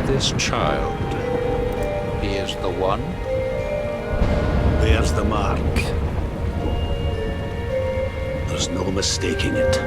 This child, he is the one? There's the mark. There's no mistaking it.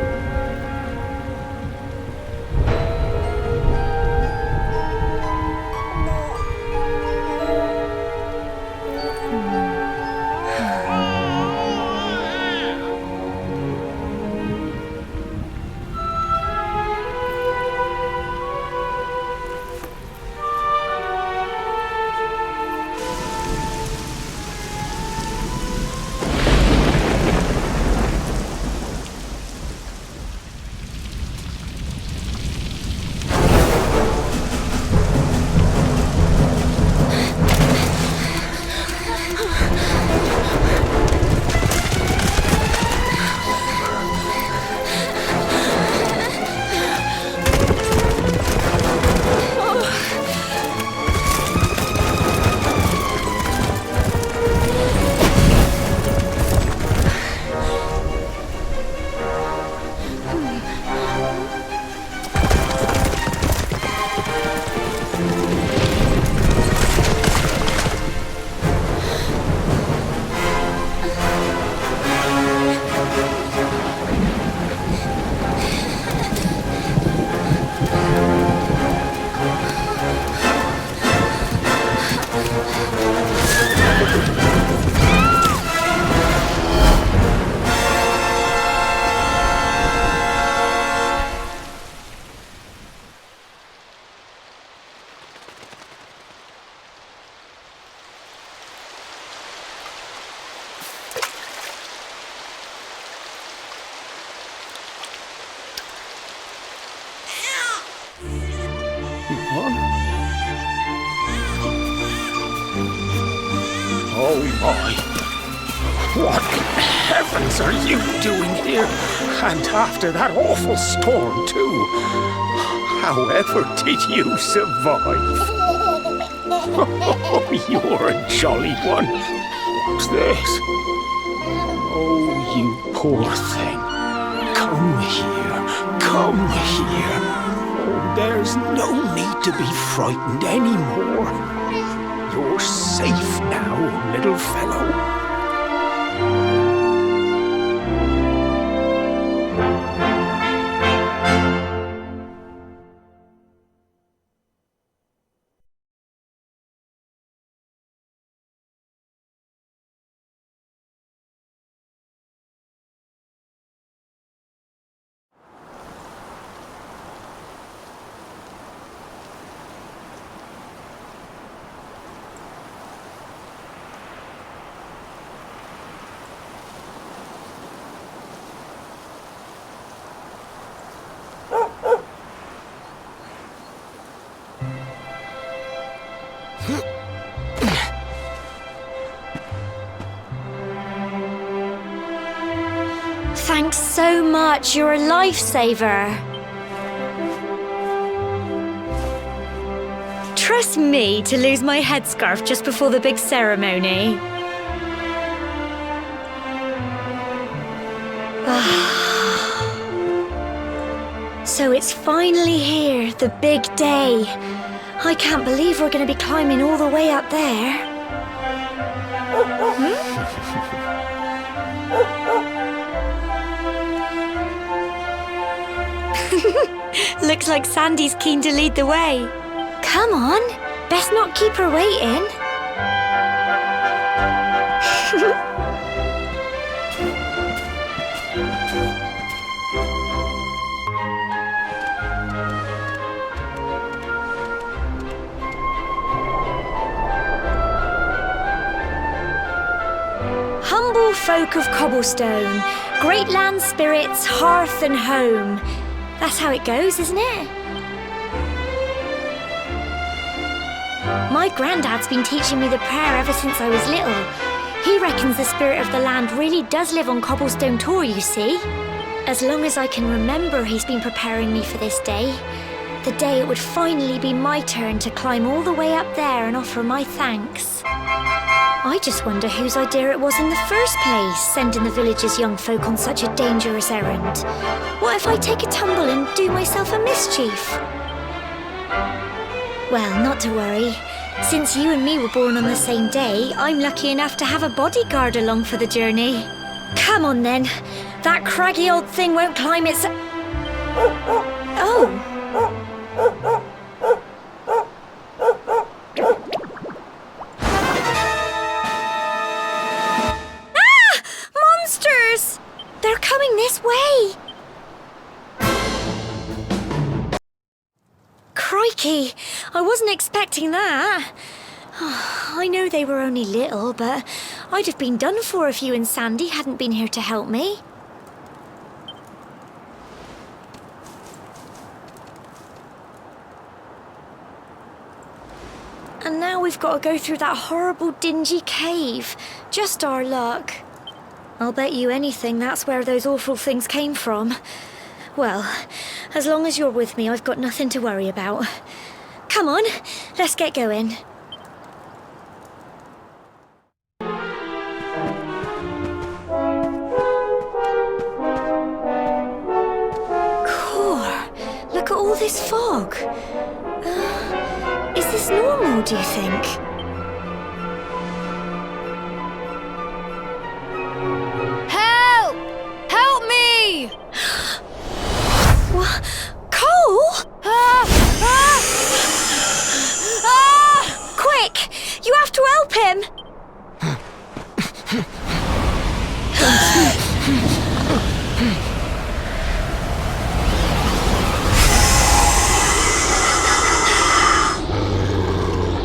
Oh my! What in heavens are you doing here? And after that awful storm, too. However did you survive? Oh, you're a jolly one. What's this? Oh, you poor thing. Come here. Come here. Oh, there's no need to be frightened anymore. You're safe now, little fellow. Thanks so much, you're a lifesaver. Trust me to lose my headscarf just before the big ceremony. So it's finally here, the big day. I can't believe we're going to be climbing all the way up there. Looks like Sandy's keen to lead the way. Come on, best not keep her waiting. Humble folk of cobblestone, great land spirits, hearth and home. That's how it goes, isn't it? My granddad's been teaching me the prayer ever since I was little. He reckons the spirit of the land really does live on Cobblestone Tor, you see. As long as I can remember, he's been preparing me for this day. The day it would finally be my turn to climb all the way up there and offer my thanks. I just wonder whose idea it was in the first place, sending the village's young folk on such a dangerous errand. What if I take a tumble and do myself a mischief? Well, not to worry. Since you and me were born on the same day, I'm lucky enough to have a bodyguard along for the journey. Come on then. That craggy old thing won't climb its... Oh! Ah! Monsters! They're coming this way! Crikey! I wasn't expecting that. I know they were only little, but I'd have been done for if you and Sandy hadn't been here to help me. And now we've got to go through that horrible dingy cave. Just our luck. I'll bet you anything that's where those awful things came from. Well, as long as you're with me, I've got nothing to worry about. Come on, let's get going. Look at all this fog. Is this normal, do you think? Help! Help me! What? Cole? Quick! You have to help him!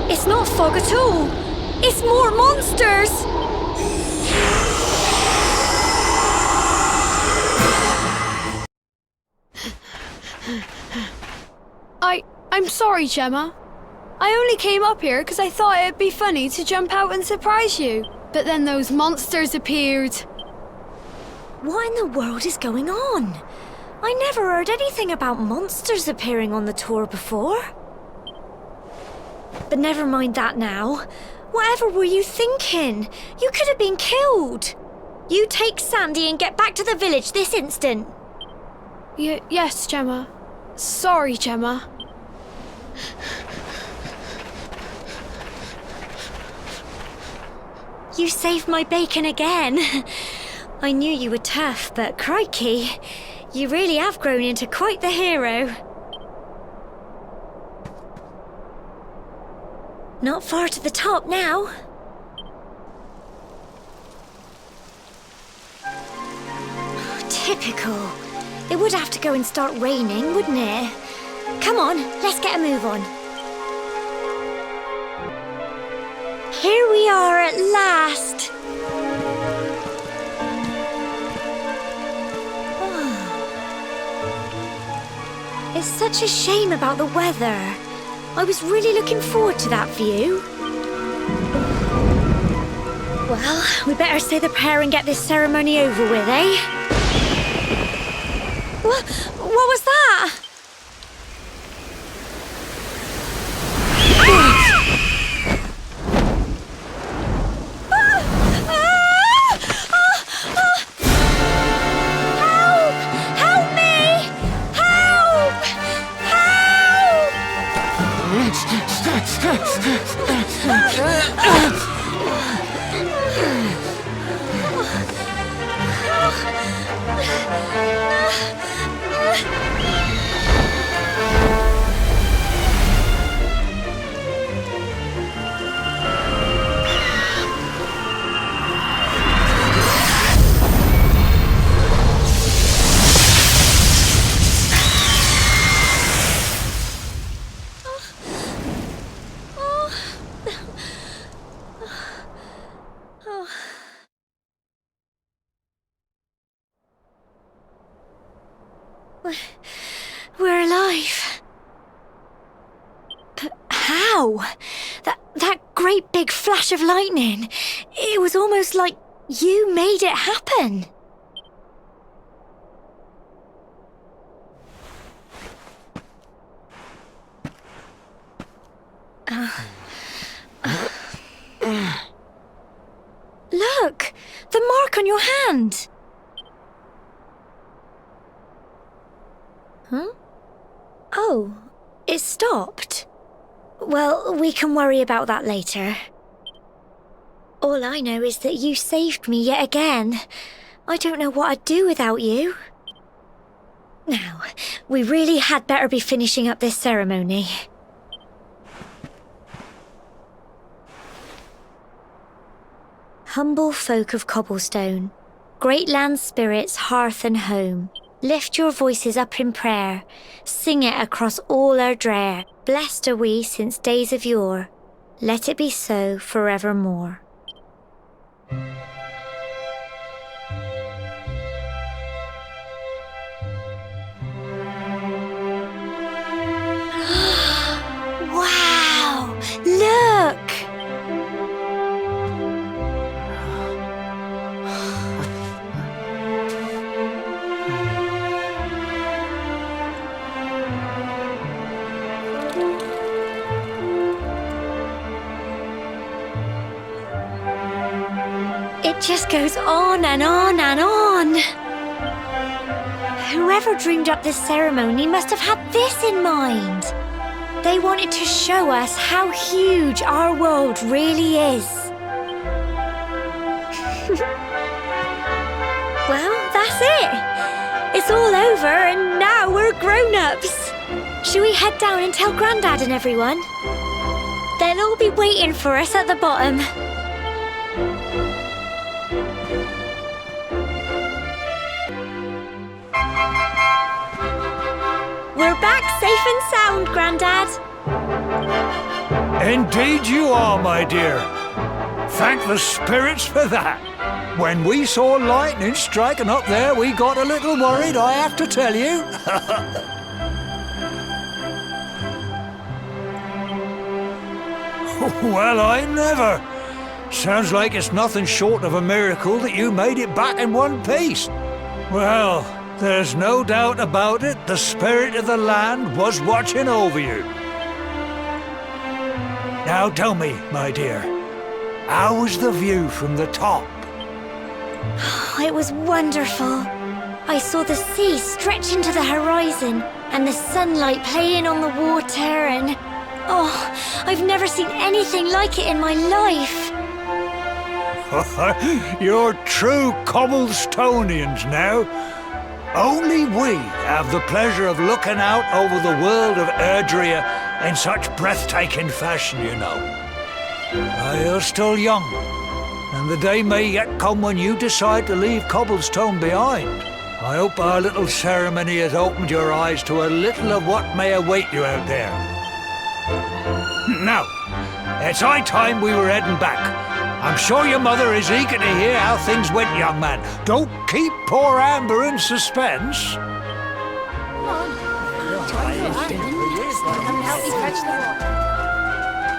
It's not fog at all. It's more monsters. I'm sorry, Gemma. I only came up here because I thought it'd be funny to jump out and surprise you. But then those monsters appeared. What in the world is going on? I never heard anything about monsters appearing on the tour before. But never mind that now. Whatever were you thinking? You could have been killed. You take Sandy and get back to the village this instant. Yes, Gemma. Sorry, Gemma. You saved my bacon again. I knew you were tough, but crikey, you really have grown into quite the hero. Not far to the top now. Typical. It would have to go and start raining, wouldn't it? Come on, let's get a move on. Here we are at last. It's such a shame about the weather. I was really looking forward to that view. Well, we better say the prayer and get this ceremony over with, eh? What was that? We're alive. But how? That great big flash of lightning. It It was almost like you made it happen. Look! The mark on your hand! Huh? Oh, it stopped. Well, we can worry about that later. All I know is that you saved me yet again. I don't know what I'd do without you. Now, we really had better be finishing up this ceremony. Humble folk of Cobblestone, great land spirits, hearth and home, lift your voices up in prayer, sing it across all our drear. Blessed are we since days of yore, let it be so forevermore. Wow! Look! It just goes on and on and on. Whoever dreamed up this ceremony must have had this in mind. They wanted to show us how huge our world really is. Well, that's it. It's all over and now we're grown-ups. Shall we head down and tell Grandad and everyone? They'll all be waiting for us at the bottom. We're back safe and sound, Grandad. Indeed you are, my dear. Thank the spirits for that. When we saw lightning striking up there, we got a little worried, I have to tell you. Well, I never. Sounds like it's nothing short of a miracle that you made it back in one piece. Well, there's no doubt about it, the spirit of the land was watching over you. Now tell me, my dear, how was the view from the top? It was wonderful. I saw the sea stretch into the horizon and the sunlight playing on the water and... Oh, I've never seen anything like it in my life. You're true Cobblestonians now. Only we have the pleasure of looking out over the world of Erdrea in such breathtaking fashion, you know. You're still young, and the day may yet come when you decide to leave Cobblestone behind. I hope our little ceremony has opened your eyes to a little of what may await you out there. Now, it's high time we were heading back. I'm sure your mother is eager to hear how things went, young man. Don't keep poor Amber in suspense.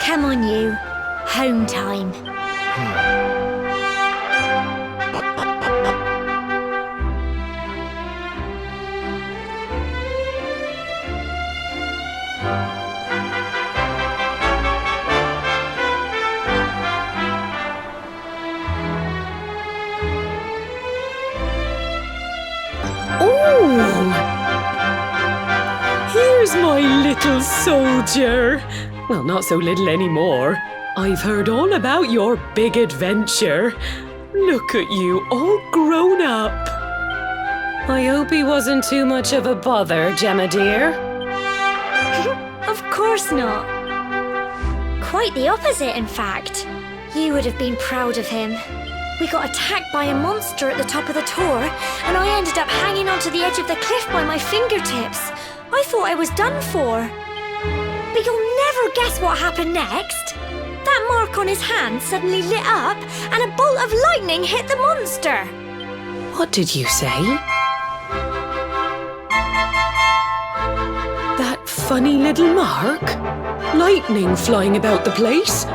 Come on, you. Home time. Here's my little soldier. Well, not so little anymore. I've heard all about your big adventure. Look at you, all grown up. I hope he wasn't too much of a bother, Gemma dear. Of course not. Quite the opposite, in fact. You would have been proud of him. We got attacked by a monster at the top of the Tor, and I ended up hanging onto the edge of the cliff by my fingertips. I thought I was done for. But you'll never guess what happened next. That mark on his hand suddenly lit up, and a bolt of lightning hit the monster. What did you say? That funny little mark? Lightning flying about the place?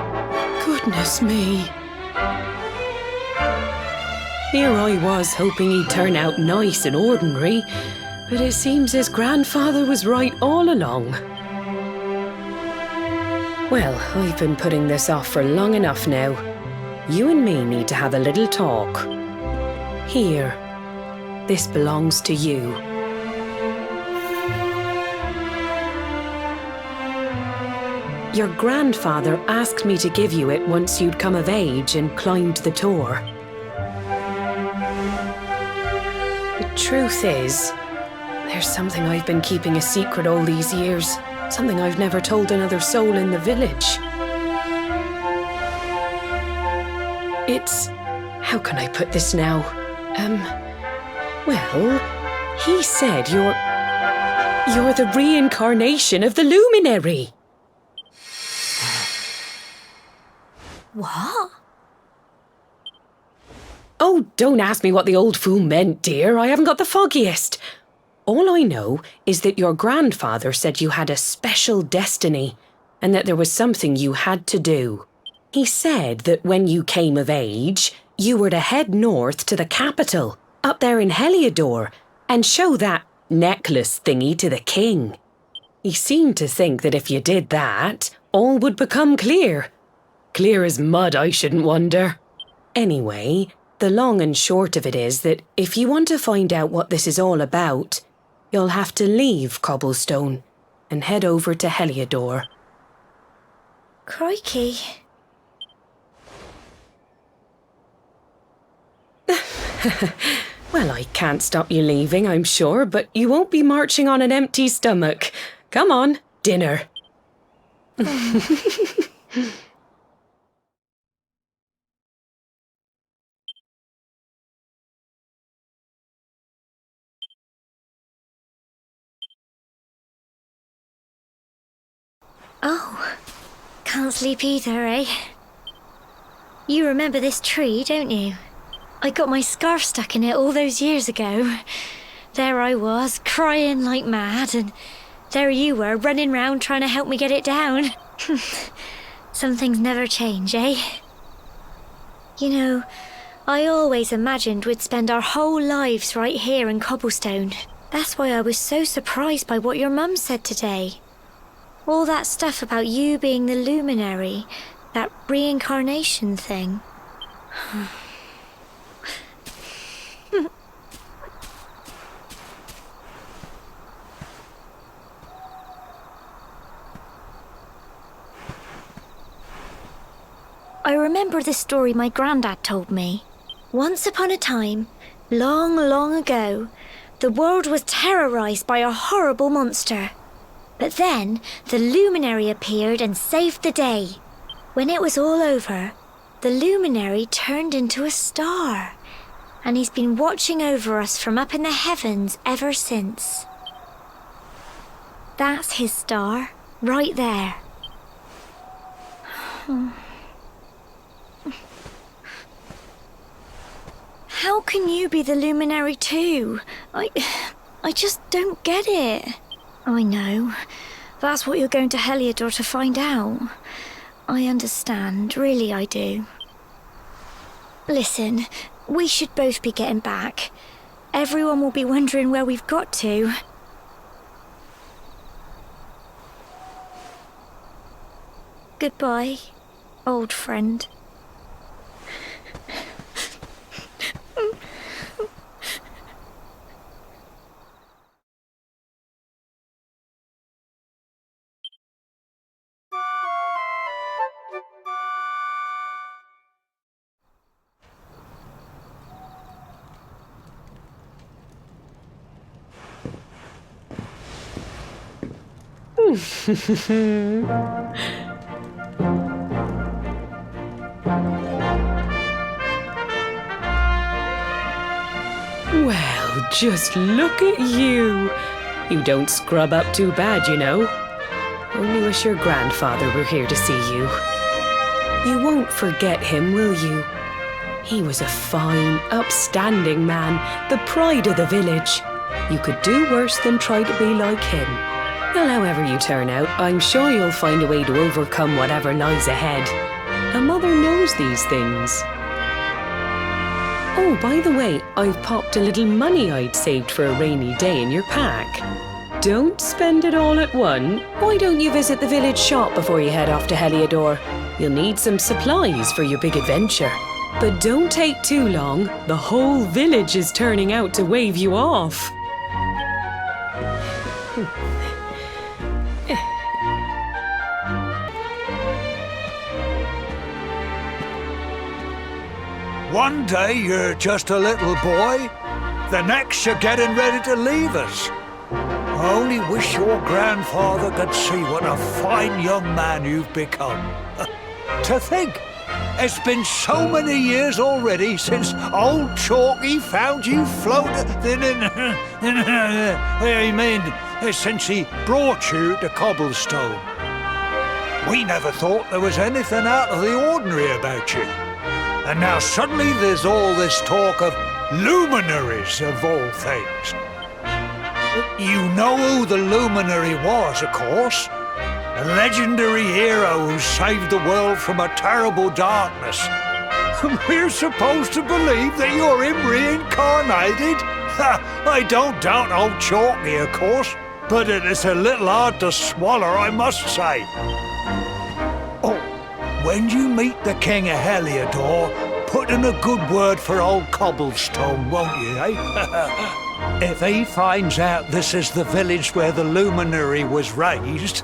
Goodness me. Here I was hoping he'd turn out nice and ordinary, but it seems his grandfather was right all along. Well, I've been putting this off for long enough now. You and me need to have a little talk. Here, this belongs to you. Your grandfather asked me to give you it once you'd come of age and climbed the Tor. The truth is, there's something I've been keeping a secret all these years. Something I've never told another soul in the village. It's... how can I put this now? Well, he said you're the reincarnation of the Luminary. What? Oh, don't ask me what the old fool meant, dear. I haven't got the foggiest. All I know is that your grandfather said you had a special destiny and that there was something you had to do. He said that when you came of age, you were to head north to the capital, up there in Heliodor, and show that necklace thingy to the king. He seemed to think that if you did that, all would become clear. Clear as mud, I shouldn't wonder. Anyway, the long and short of it is that if you want to find out what this is all about, you'll have to leave Cobblestone and head over to Heliodor. Crikey. Well, I can't stop you leaving, I'm sure, but you won't be marching on an empty stomach. Come on, dinner. Oh, can't sleep either, eh? You remember this tree, don't you? I got my scarf stuck in it all those years ago. There I was, crying like mad, and there you were, running round trying to help me get it down. Some things never change, eh? You know, I always imagined we'd spend our whole lives right here in Cobblestone. That's why I was so surprised by what your mum said today. All that stuff about you being the Luminary, that reincarnation thing. I remember the story my granddad told me. Once upon a time, long, long ago, the world was terrorized by a horrible monster. But then, the Luminary appeared and saved the day. When it was all over, the Luminary turned into a star. And he's been watching over us from up in the heavens ever since. That's his star, right there. How can you be the Luminary too? I just don't get it. I know. That's what you're going to Heliodor to find out. I understand, really I do. Listen, we should both be getting back. Everyone will be wondering where we've got to. Goodbye, old friend. Well, just look at you. You don't scrub up too bad, you know. Only wish your grandfather were here to see you. You won't forget him, will you? He was a fine, upstanding man, the pride of the village. You could do worse than try to be like him. Well, however you turn out, I'm sure you'll find a way to overcome whatever lies ahead. A mother knows these things. Oh, by the way, I've popped a little money I'd saved for a rainy day in your pack. Don't spend it all at once. Why don't you visit the village shop before you head off to Heliodor? You'll need some supplies for your big adventure. But don't take too long. The whole village is turning out to wave you off. One day you're just a little boy, the next you're getting ready to leave us. I only wish your grandfather could see what a fine young man you've become. To think, it's been so many years already since old Chalky found you floating since he brought you to Cobblestone. We never thought there was anything out of the ordinary about you. And now suddenly there's all this talk of luminaries of all things. You know who the luminary was, of course. A legendary hero who saved the world from a terrible darkness. We're supposed to believe that you're him reincarnated? I don't doubt old Chalky, of course, but it is a little hard to swallow, I must say. Oh, when you meet the King of Heliodor, put in a good word for old Cobblestone, won't you, eh? If he finds out this is the village where the luminary was raised,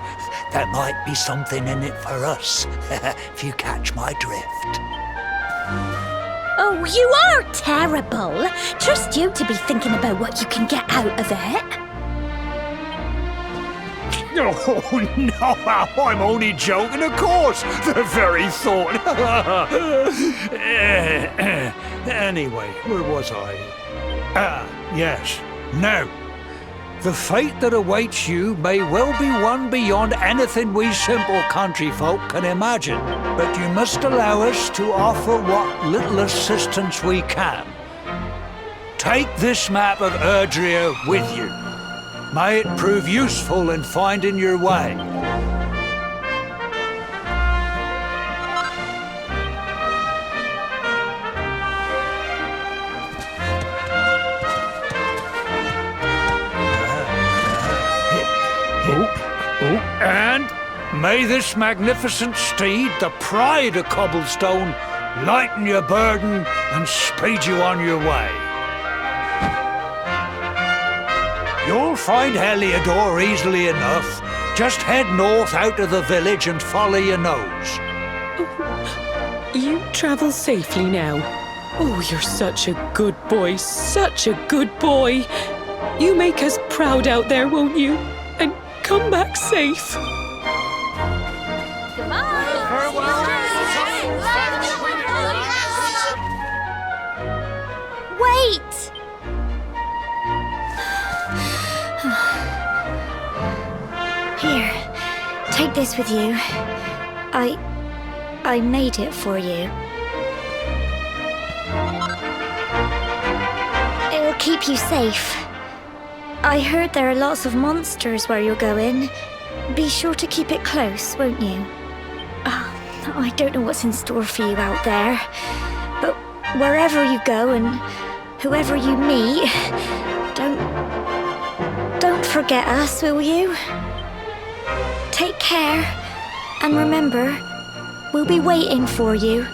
there might be something in it for us, if you catch my drift. Oh, you are terrible. Trust you to be thinking about what you can get out of it. Oh, no, I'm only joking, of course. The very thought. Anyway, where was I? Yes. Now, the fate that awaits you may well be one beyond anything we simple country folk can imagine. But you must allow us to offer what little assistance we can. Take this map of Erdrea with you. May it prove useful in finding your way. And may this magnificent steed, the pride of Cobblestone, lighten your burden and speed you on your way. You'll find Heliodor easily enough. Just head north out of the village and follow your nose. You travel safely now. Oh, you're such a good boy, such a good boy. You make us proud out there, won't you? And come back safe. Wait! Here, take this with you. I made it for you. It'll keep you safe. I heard there are lots of monsters where you're going. Be sure to keep it close, won't you? I don't know what's in store for you out there, but wherever you go and whoever you meet, don't forget us, will you? Take care, and remember, we'll be waiting for you.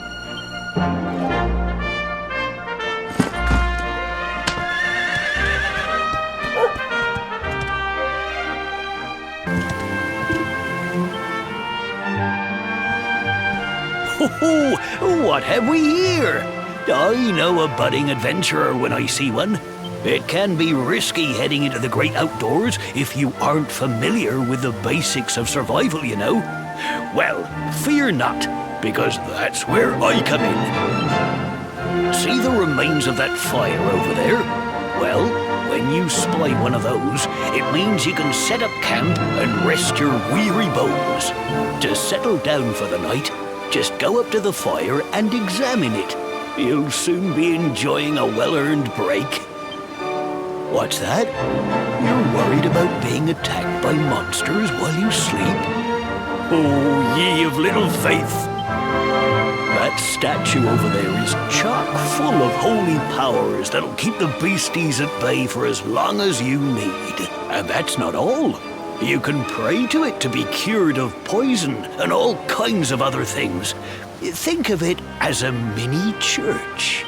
Oh, what have we here? I know a budding adventurer when I see one. It can be risky heading into the great outdoors if you aren't familiar with the basics of survival, you know. Well, fear not, because that's where I come in. See the remains of that fire over there? Well, when you spy one of those, it means you can set up camp and rest your weary bones. To settle down for the night, just go up to the fire and examine it. You'll soon be enjoying a well-earned break. What's that? You're worried about being attacked by monsters while you sleep? Oh, ye of little faith. That statue over there is chock full of holy powers that'll keep the beasties at bay for as long as you need. And that's not all. You can pray to it to be cured of poison and all kinds of other things. Think of it as a mini church.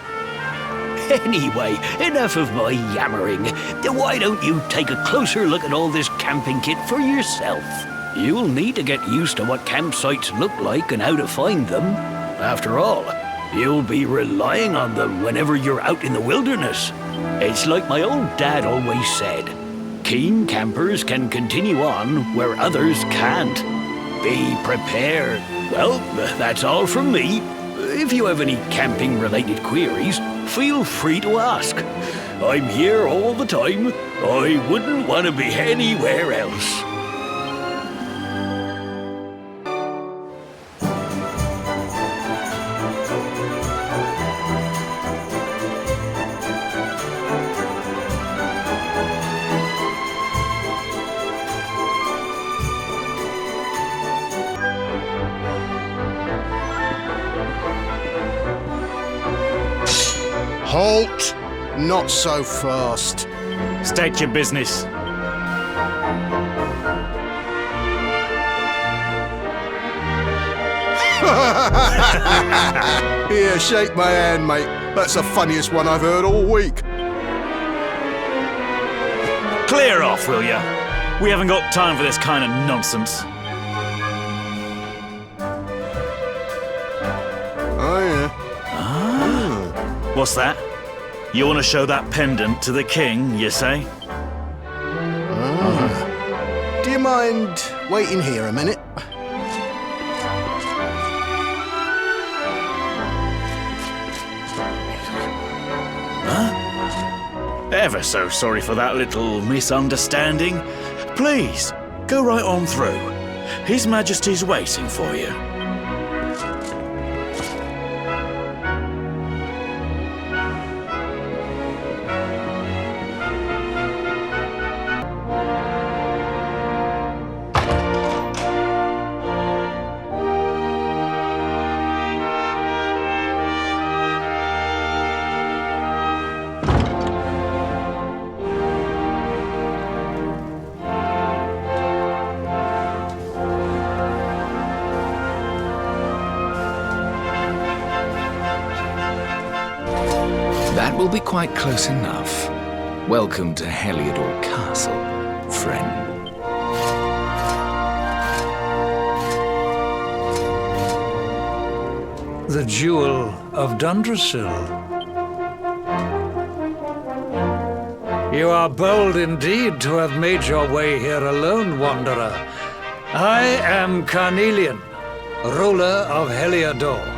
Anyway, enough of my yammering. Why don't you take a closer look at all this camping kit for yourself? You'll need to get used to what campsites look like and how to find them. After all, you'll be relying on them whenever you're out in the wilderness. It's like my old dad always said, keen campers can continue on where others can't. Be prepared. Well, that's all from me. If you have any camping-related queries, feel free to ask. I'm here all the time. I wouldn't want to be anywhere else. Halt! Not so fast. State your business. Here, shake my hand, mate. That's the funniest one I've heard all week. Clear off, will ya? We haven't got time for this kind of nonsense. Oh, yeah. What's that? You want to show that pendant to the king, you say? Do you mind waiting here a minute? Ever so sorry for that little misunderstanding. Please, go right on through. His Majesty's waiting for you. That will be quite close enough. Welcome to Heliodor Castle, friend. The Jewel of Dundrasil. You are bold indeed to have made your way here alone, Wanderer. I am Carnelian, ruler of Heliodor.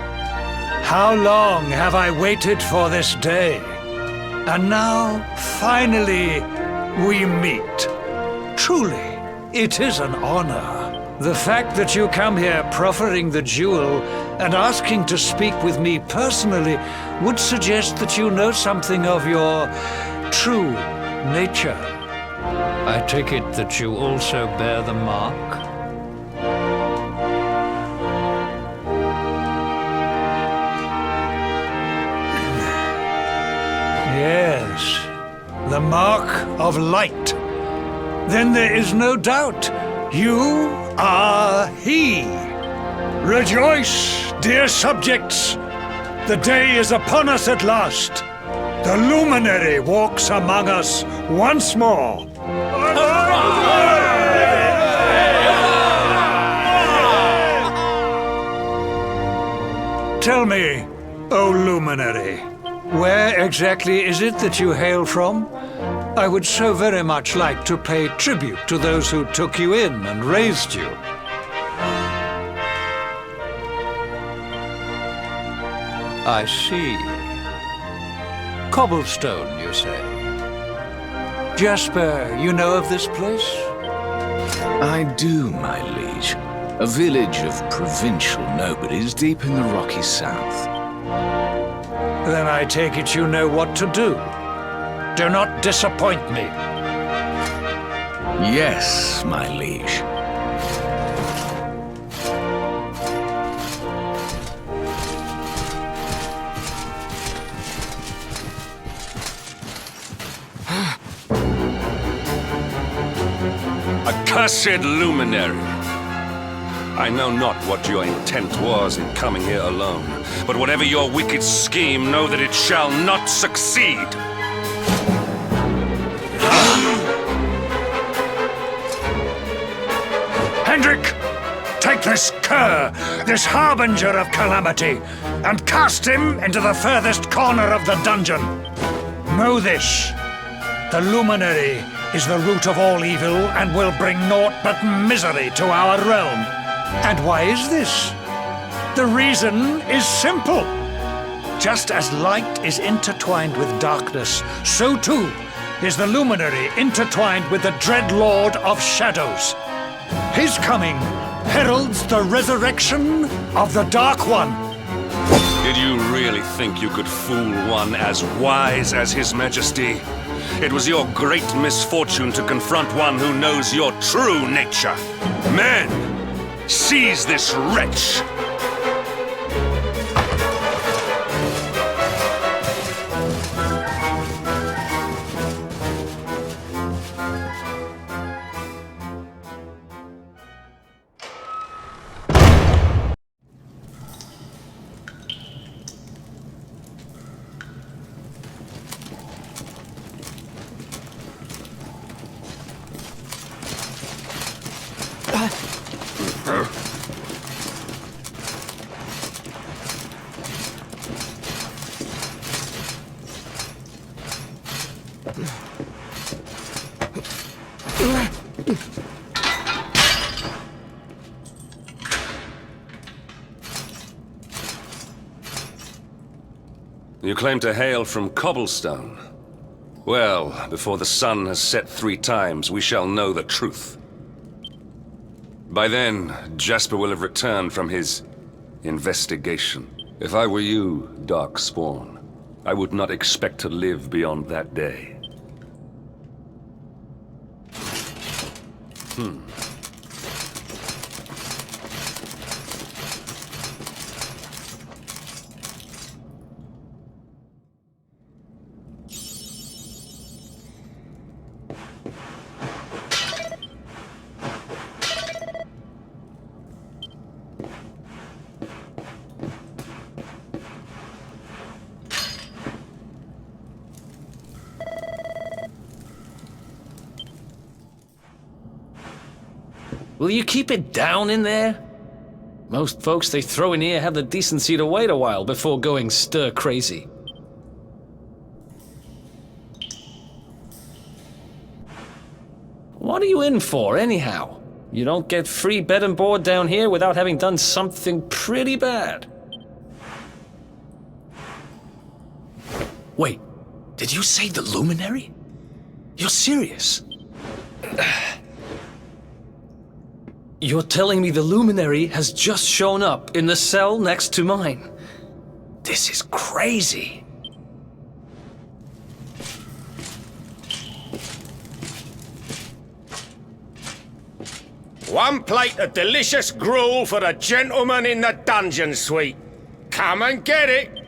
How long have I waited for this day? And now, finally, we meet. Truly, it is an honor. The fact that you come here proffering the jewel and asking to speak with me personally would suggest that you know something of your true nature. I take it that you also bear the mark? Yes, the mark of light. Then there is no doubt. You are he. Rejoice, dear subjects. The day is upon us at last. The luminary walks among us once more. Tell me, O luminary, where exactly is it that you hail from? I would so very much like to pay tribute to those who took you in and raised you. I see. Cobblestone, you say? Jasper, you know of this place? I do, my liege. A village of provincial nobodies deep in the rocky south. Then I take it you know what to do. Do not disappoint me. Yes, my liege. Accursed luminary! I know not what your intent was in coming here alone, but whatever your wicked scheme, know that it shall not succeed! Hendrik! Take this cur, this harbinger of calamity, and cast him into the furthest corner of the dungeon. Know this. The luminary is the root of all evil and will bring naught but misery to our realm. And why is this? The reason is simple. Just as light is intertwined with darkness, so too is the luminary intertwined with the dread Lord of Shadows. His coming heralds the resurrection of the Dark One. Did you really think you could fool one as wise as His Majesty? It was your great misfortune to confront one who knows your true nature. Men, seize this wretch! You claim to hail from Cobblestone. Well, before the sun has set 3 times, we shall know the truth. By then, Jasper will have returned from his investigation. If I were you, Darkspawn, I would not expect to live beyond that day. Will you keep it down in there? Most folks they throw in here have the decency to wait a while before going stir crazy. What are you in for, anyhow? You don't get free bed and board down here without having done something pretty bad. Wait, did you say the Luminary? You're serious? You're telling me the Luminary has just shown up in the cell next to mine? This is crazy. One plate of delicious gruel for the gentleman in the dungeon suite. Come and get it.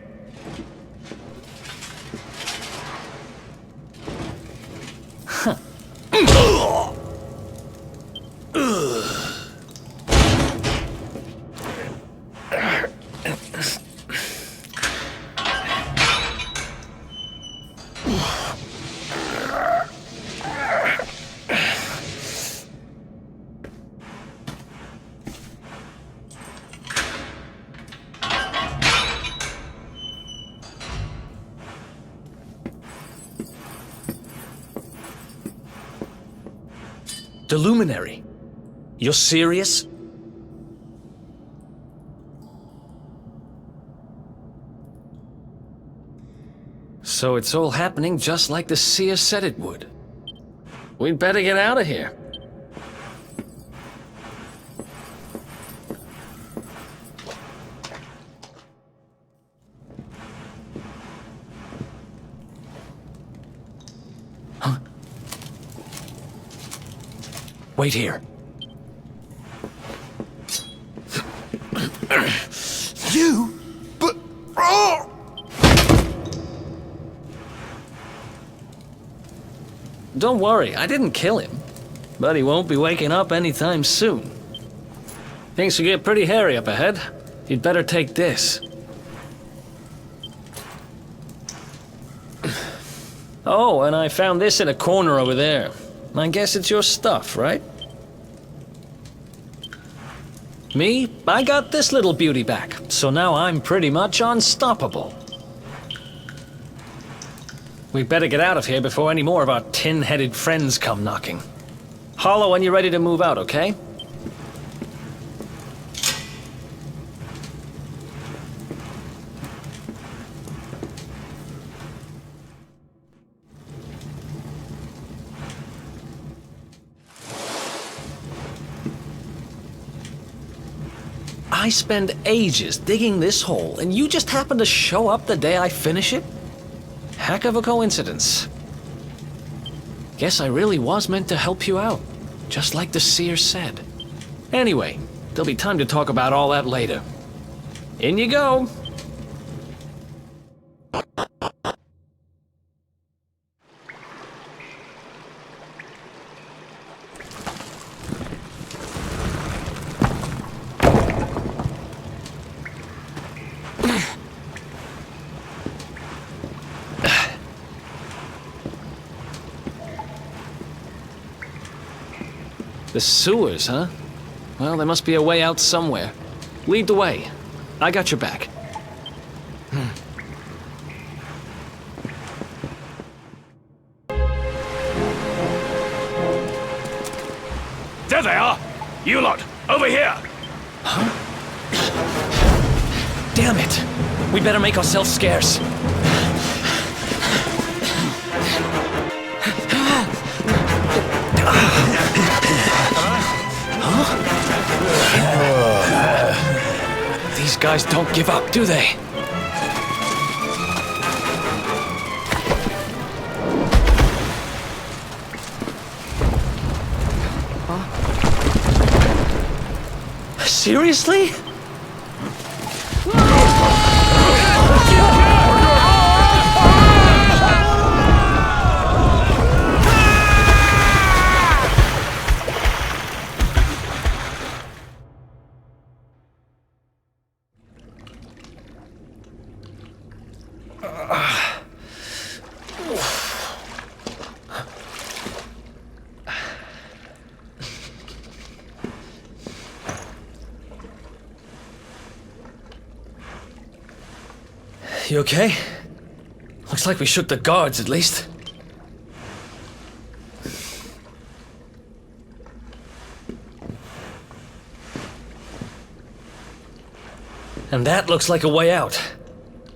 The Luminary? You're serious? So it's all happening just like the seer said it would. We'd better get out of here. Huh? Wait here. You? But... Oh! Don't worry, I didn't kill him. but he won't be waking up anytime soon. Things will get pretty hairy up ahead. You'd better take this. Oh, and I found this in a corner over there. I guess it's your stuff, right? Me, I got this little beauty back, so now I'm pretty much unstoppable. We'd better get out of here before any more of our tin-headed friends come knocking. Holler when you're ready to move out, okay? I spend ages digging this hole, and you just happen to show up the day I finish it? Heck of a coincidence. Guess I really was meant to help you out, just like the seer said. Anyway, there'll be time to talk about all that later. In you go. The sewers, huh? Well, there must be a way out somewhere. Lead the way. I got your back. There they are! You lot, over here! Huh? Damn it! We better make ourselves scarce. These guys don't give up, do they? Seriously? You okay? Looks like we shook the guards, at least. And that looks like a way out.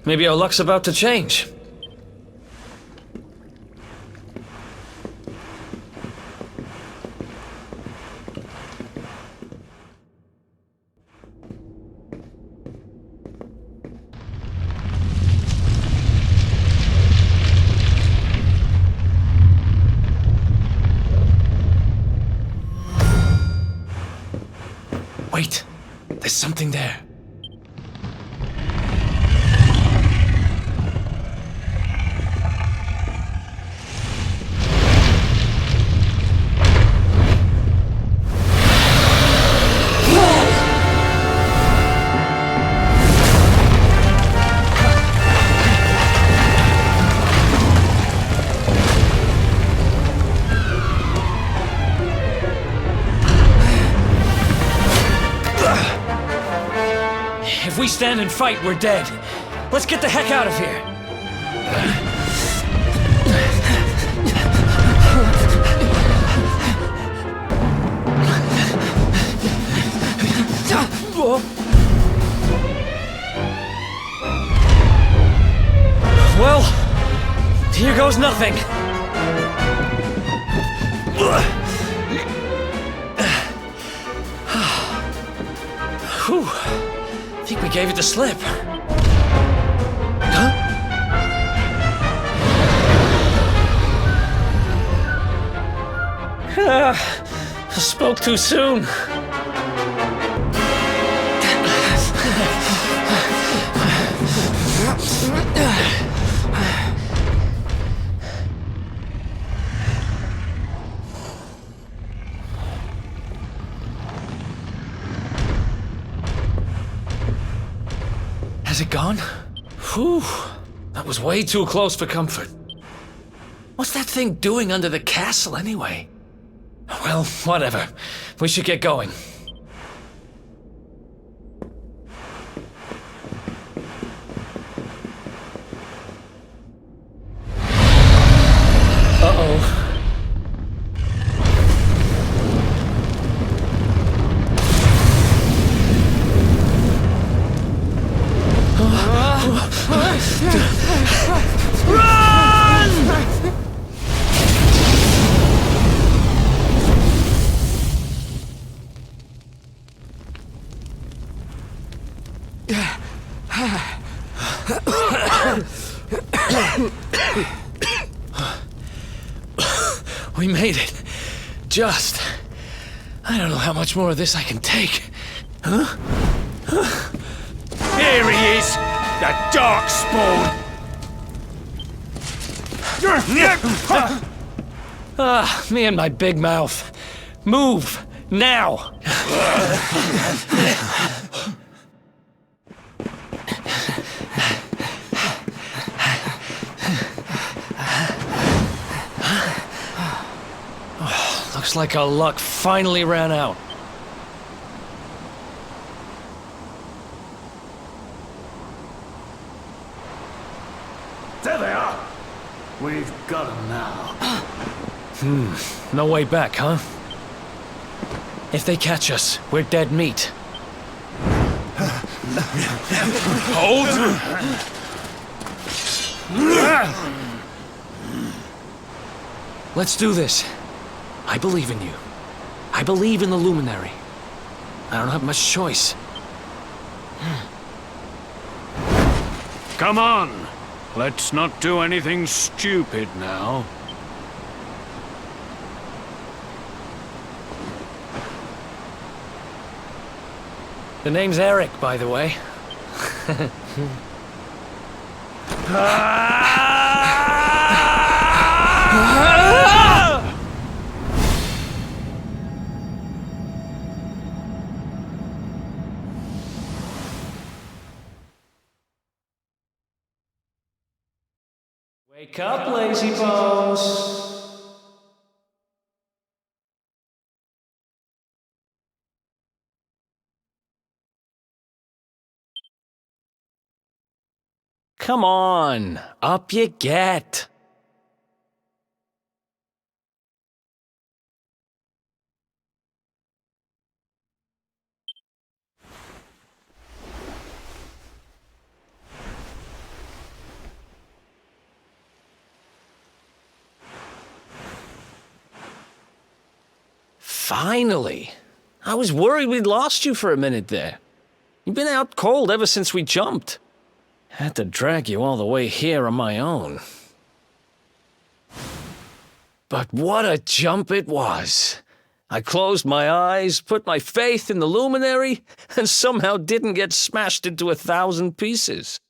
Maybe our luck's about to change. Wait, there's something there. If we stand and fight, we're dead. Let's get the heck out of here. Well, here goes nothing. Whew. I think we gave it the slip. Huh? I spoke too soon. gone? Whew. That was way too close for comfort. What's that thing doing under the castle, anyway? Well, whatever. We should get going. Uh-oh. We made it. Just. I don't know how much more of this I can take. Huh? Here he is! The Darkspawn! Me and my big mouth. Move! Now! Looks like our luck finally ran out. There they are. We've got them now. No way back, huh? If they catch us, we're dead meat. Hold! Let's do this. I believe in you. I believe in the Luminary. I don't have much choice. Come on. Let's not do anything stupid now. The name's Eric, by the way. Wake up, lazy bones! Come on, up you get. Finally! I was worried we'd lost you for a minute there. You've been out cold ever since we jumped. Had to drag you all the way here on my own. But what a jump it was. I closed my eyes, put my faith in the Luminary, and somehow didn't get smashed into 1,000 pieces.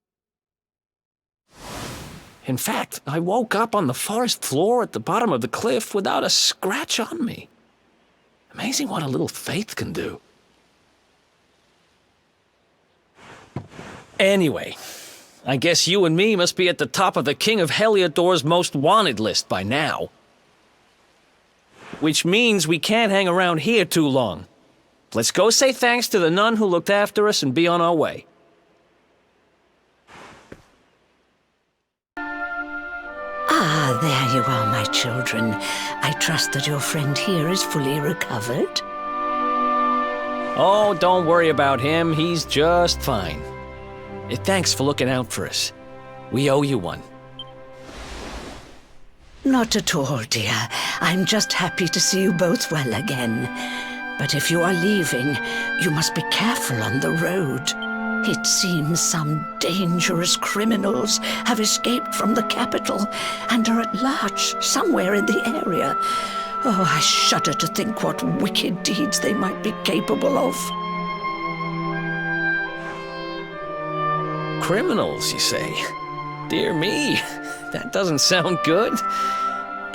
In fact, I woke up on the forest floor at the bottom of the cliff without a scratch on me. Amazing what a little faith can do. Anyway, I guess you and me must be at the top of the King of Heliodor's most wanted list by now. Which means we can't hang around here too long. Let's go say thanks to the nun who looked after us and be on our way. Ah, there you are, my children. I trust that your friend here is fully recovered. Oh, don't worry about him. He's just fine. Thanks for looking out for us. We owe you one. Not at all, dear. I'm just happy to see you both well again. But if you are leaving, you must be careful on the road. It seems some dangerous criminals have escaped from the capital and are at large somewhere in the area. Oh, I shudder to think what wicked deeds they might be capable of. Criminals, you say? Dear me, that doesn't sound good.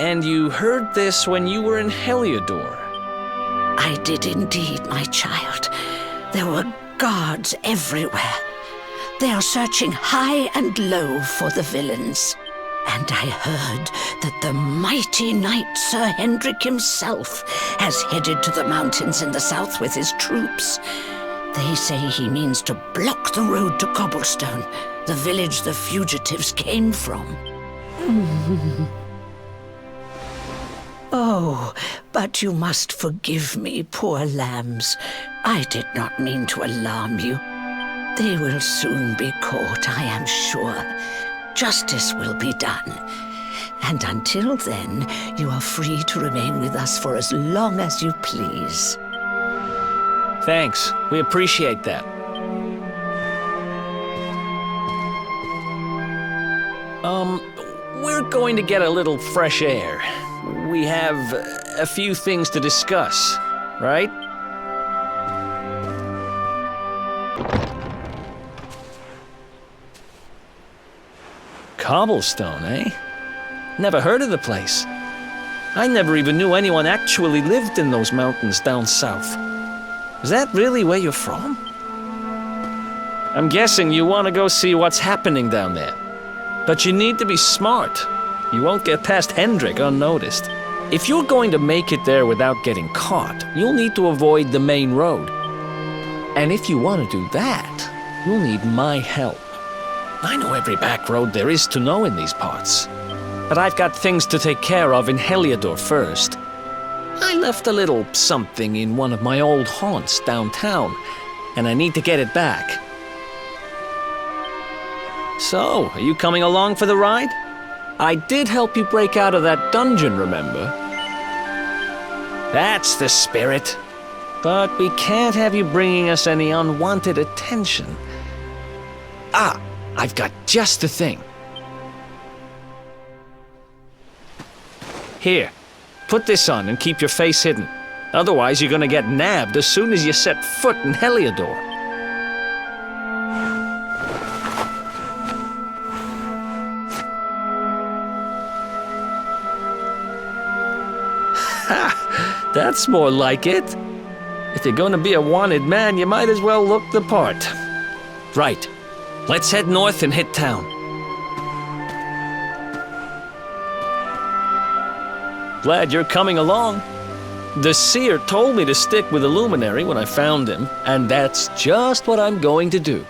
And you heard this when you were in Heliodor? I did indeed, my child. There were guards everywhere. They are searching high and low for the villains. And I heard that the mighty knight Sir Hendrik himself has headed to the mountains in the south with his troops. They say he means to block the road to Cobblestone, the village the fugitives came from. Oh, but you must forgive me, poor lambs. I did not mean to alarm you. They will soon be caught, I am sure. Justice will be done. And until then, you are free to remain with us for as long as you please. Thanks. We appreciate that. We're going to get a little fresh air. We have a few things to discuss, right? Cobblestone, eh? Never heard of the place. I never even knew anyone actually lived in those mountains down south. Is that really where you're from? I'm guessing you want to go see what's happening down there. But you need to be smart. You won't get past Hendrik unnoticed. If you're going to make it there without getting caught, you'll need to avoid the main road. And if you want to do that, you'll need my help. I know every back road there is to know in these parts. But I've got things to take care of in Heliodor first. I left a little something in one of my old haunts downtown, and I need to get it back. So, are you coming along for the ride? I did help you break out of that dungeon, remember? That's the spirit. But we can't have you bringing us any unwanted attention. Ah, I've got just the thing. Here, put this on and keep your face hidden. Otherwise, you're gonna get nabbed as soon as you set foot in Heliodor. Ha! That's more like it. If you're gonna be a wanted man, you might as well look the part. Right. Let's head north and hit town. Glad you're coming along. The seer told me to stick with the luminary when I found him, and that's just what I'm going to do.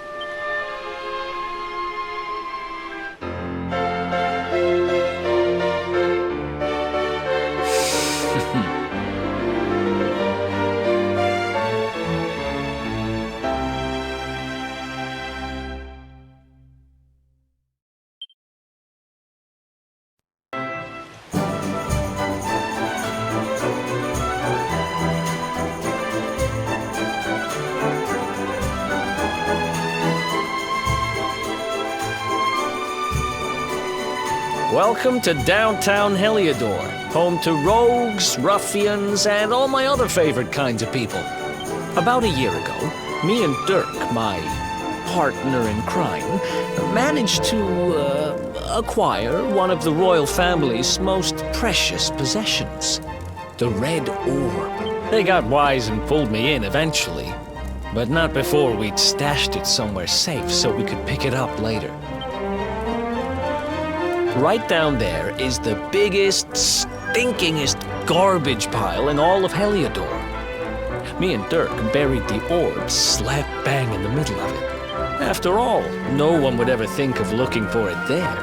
Welcome to downtown Heliodor, home to rogues, ruffians, and all my other favorite kinds of people. About a year ago, me and Dirk, my partner in crime, managed to acquire one of the royal family's most precious possessions, the Red Orb. They got wise and pulled me in eventually, but not before we'd stashed it somewhere safe so we could pick it up later. Right down there is the biggest, stinkingest garbage pile in all of Heliodor. Me and Dirk buried the orb slap bang in the middle of it. After all, no one would ever think of looking for it there.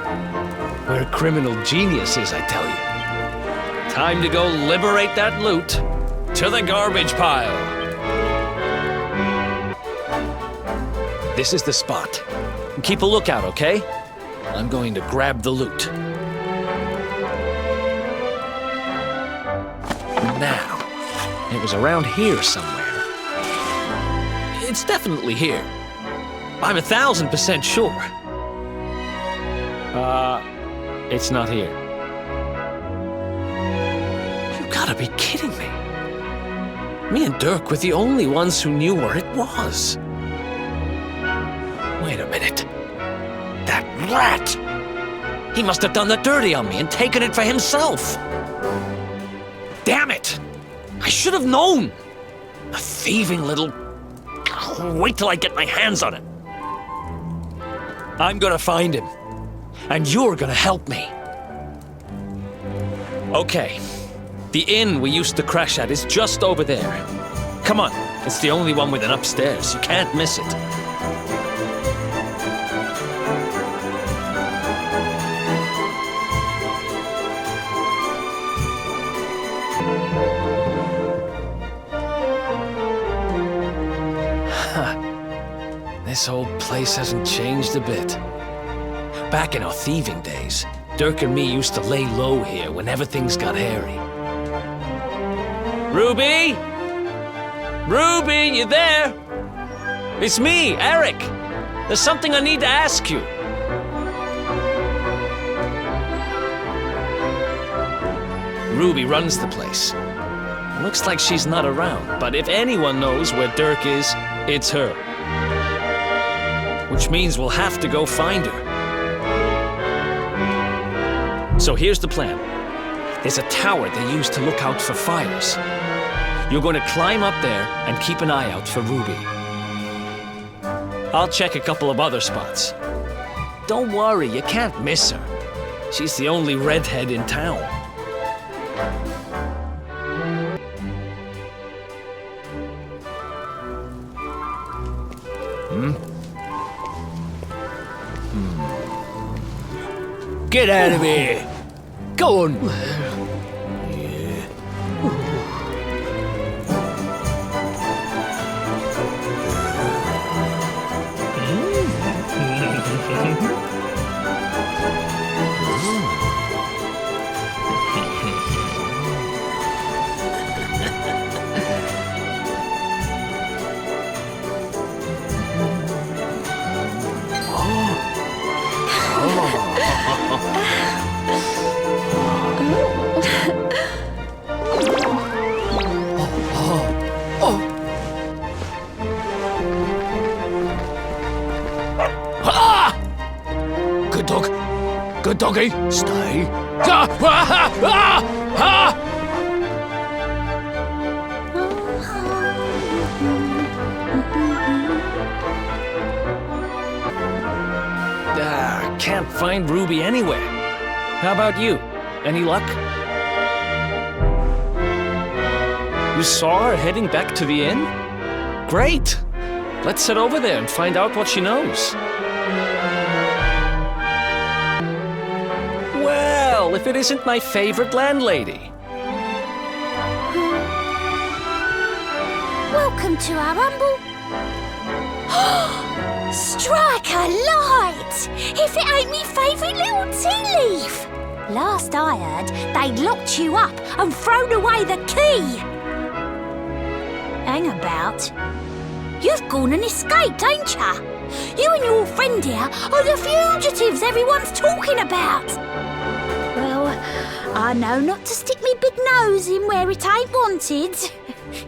We're criminal geniuses, I tell you. Time to go liberate that loot to the garbage pile. This is the spot. Keep a lookout, okay? I'm going to grab the loot. Now, it was around here somewhere. It's definitely here. I'm 1000% sure. It's not here. You gotta be kidding me. Me and Dirk were the only ones who knew where it was. Wait a minute. That rat! He must have done the dirty on me and taken it for himself! Damn it! I should have known! A thieving little... Wait till I get my hands on it. I'm gonna find him. And you're gonna help me. Okay. The inn we used to crash at is just over there. Come on. It's the only one with an upstairs. You can't miss it. This whole place hasn't changed a bit. Back in our thieving days, Dirk and me used to lay low here whenever things got hairy. Ruby? Ruby, you there? It's me, Eric. There's something I need to ask you. Ruby runs the place. Looks like she's not around, but if anyone knows where Dirk is, it's her. Which means we'll have to go find her. So here's the plan. There's a tower they use to look out for fires. You're going to climb up there and keep an eye out for Ruby. I'll check a couple of other spots. Don't worry, you can't miss her. She's the only redhead in town. Get out of here! Go on! Good dog. Good doggy. Stay. Can't find Ruby anywhere. How about you? Any luck? You saw her heading back to the inn? Great! Let's head over there and find out what she knows. Well, if it isn't my favorite landlady. Welcome to our humble... Strike a light! If it ain't me favourite little tea leaf! Last I heard, they'd locked you up and thrown away the key! Hang about. You've gone and escaped, ain't ya? You and your friend here are the fugitives everyone's talking about! Well, I know not to stick me big nose in where it ain't wanted.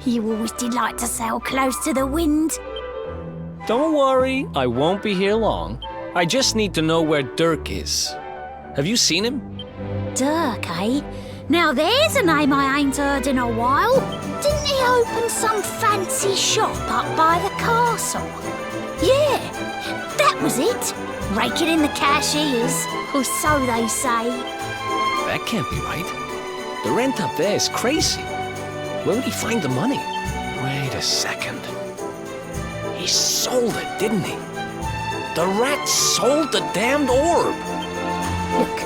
You always did like to sail close to the wind. Don't worry, I won't be here long. I just need to know where Dirk is. Have you seen him? Dirk, eh? Now there's a name I ain't heard in a while. Didn't he open some fancy shop up by the castle? Yeah, that was it. Raking in the cash he is, or so they say. That can't be right. The rent up there is crazy. Where would he find the money? Wait a second. He sold it, didn't he? The rat sold the damned orb! Look,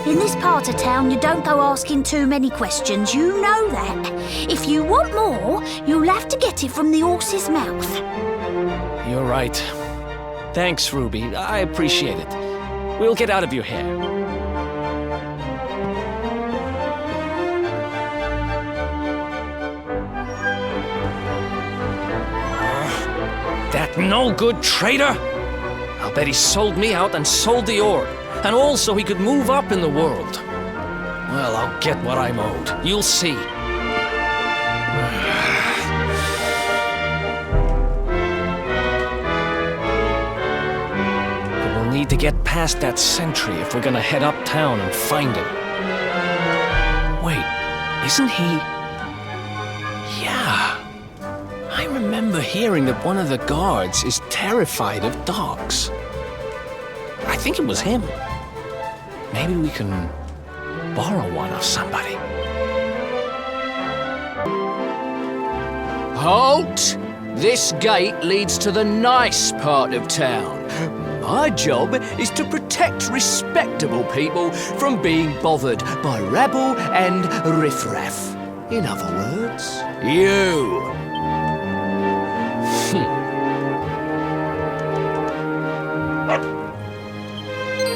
in this part of town you don't go asking too many questions, you know that. If you want more, you'll have to get it from the horse's mouth. You're right. Thanks, Ruby. I appreciate it. We'll get out of your hair. That no-good traitor! I'll bet he sold me out and sold the orb. And also he could move up in the world. Well, I'll get what I'm owed. You'll see. But we'll need to get past that sentry if we're gonna head uptown and find him. Wait, isn't he... Yeah. I remember hearing that one of the guards is terrified of dogs. I think it was him. Maybe we can borrow one of somebody. Halt! This gate leads to the nice part of town. My job is to protect respectable people from being bothered by rabble and riffraff. In other words, you.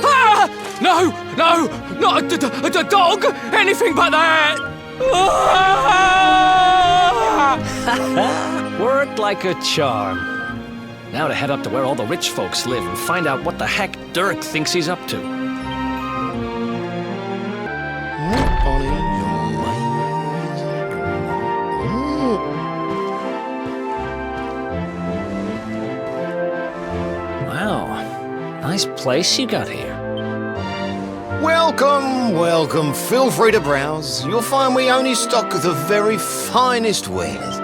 Ah! No! No! Not a dog! Anything but that! Worked like a charm. Now to head up to where all the rich folks live and find out what the heck Dirk thinks he's up to. Wow, nice place you got here. Welcome, welcome. Feel free to browse. You'll find we only stock the very finest wares.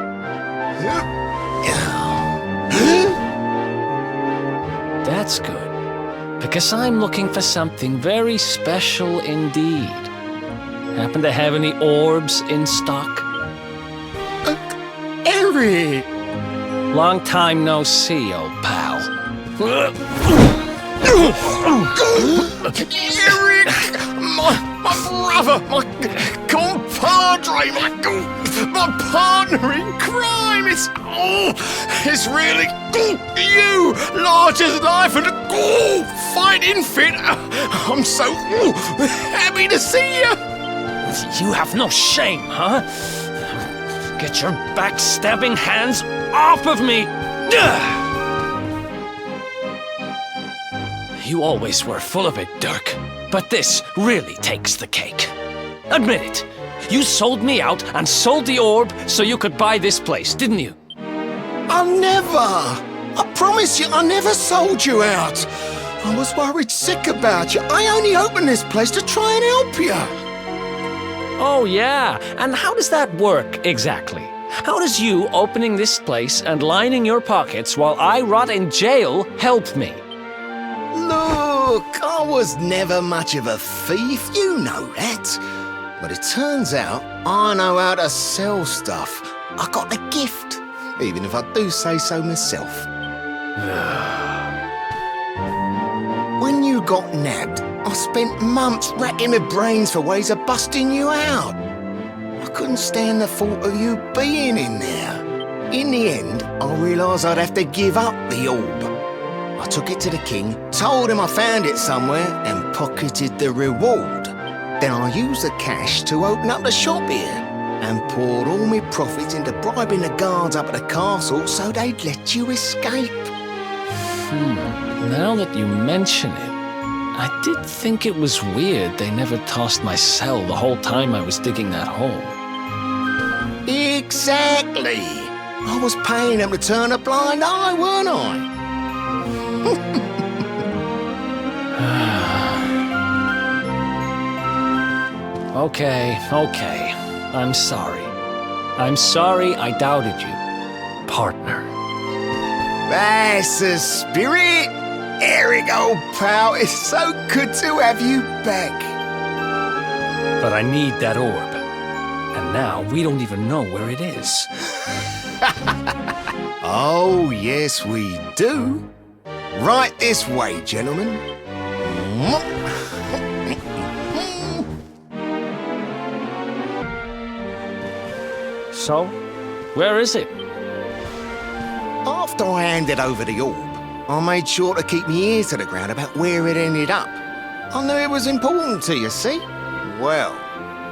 That's good, because I'm looking for something very special indeed. Happen to have any orbs in stock? Eric! Long time no see, old pal. Eric! My brother, my compadre, my partner in crime! It's really you, large as life and fighting fit. I'm so happy to see you. You have no shame, huh? Get your backstabbing hands off of me! You always were full of it, Dirk. But this really takes the cake. Admit it. You sold me out and sold the orb so you could buy this place, didn't you? I promise you, I never sold you out. I was worried sick about you. I only opened this place to try and help you. Oh, yeah. And how does that work exactly? How does you opening this place and lining your pockets while I rot in jail help me? Look, I was never much of a thief, you know that. But it turns out I know how to sell stuff. I got a gift, even if I do say so myself. When you got nabbed, I spent months racking my brains for ways of busting you out. I couldn't stand the thought of you being in there. In the end, I realised I'd have to give up the orb. I took it to the king, told him I found it somewhere, and pocketed the reward. Then I used the cash to open up the shop here, and poured all my profits into bribing the guards up at the castle so they'd let you escape. Now that you mention it, I did think it was weird they never tossed my cell the whole time I was digging that hole. Exactly! I was paying them to turn a blind eye, weren't I? Okay. I'm sorry. I'm sorry I doubted you, partner. That's the spirit! Eric, old pal, it's so good to have you back. But I need that orb. And now we don't even know where it is. Oh, yes, we do. Right this way, gentlemen. So, where is it? After I handed over the orb, I made sure to keep my ears to the ground about where it ended up. I knew it was important to you, see? Well,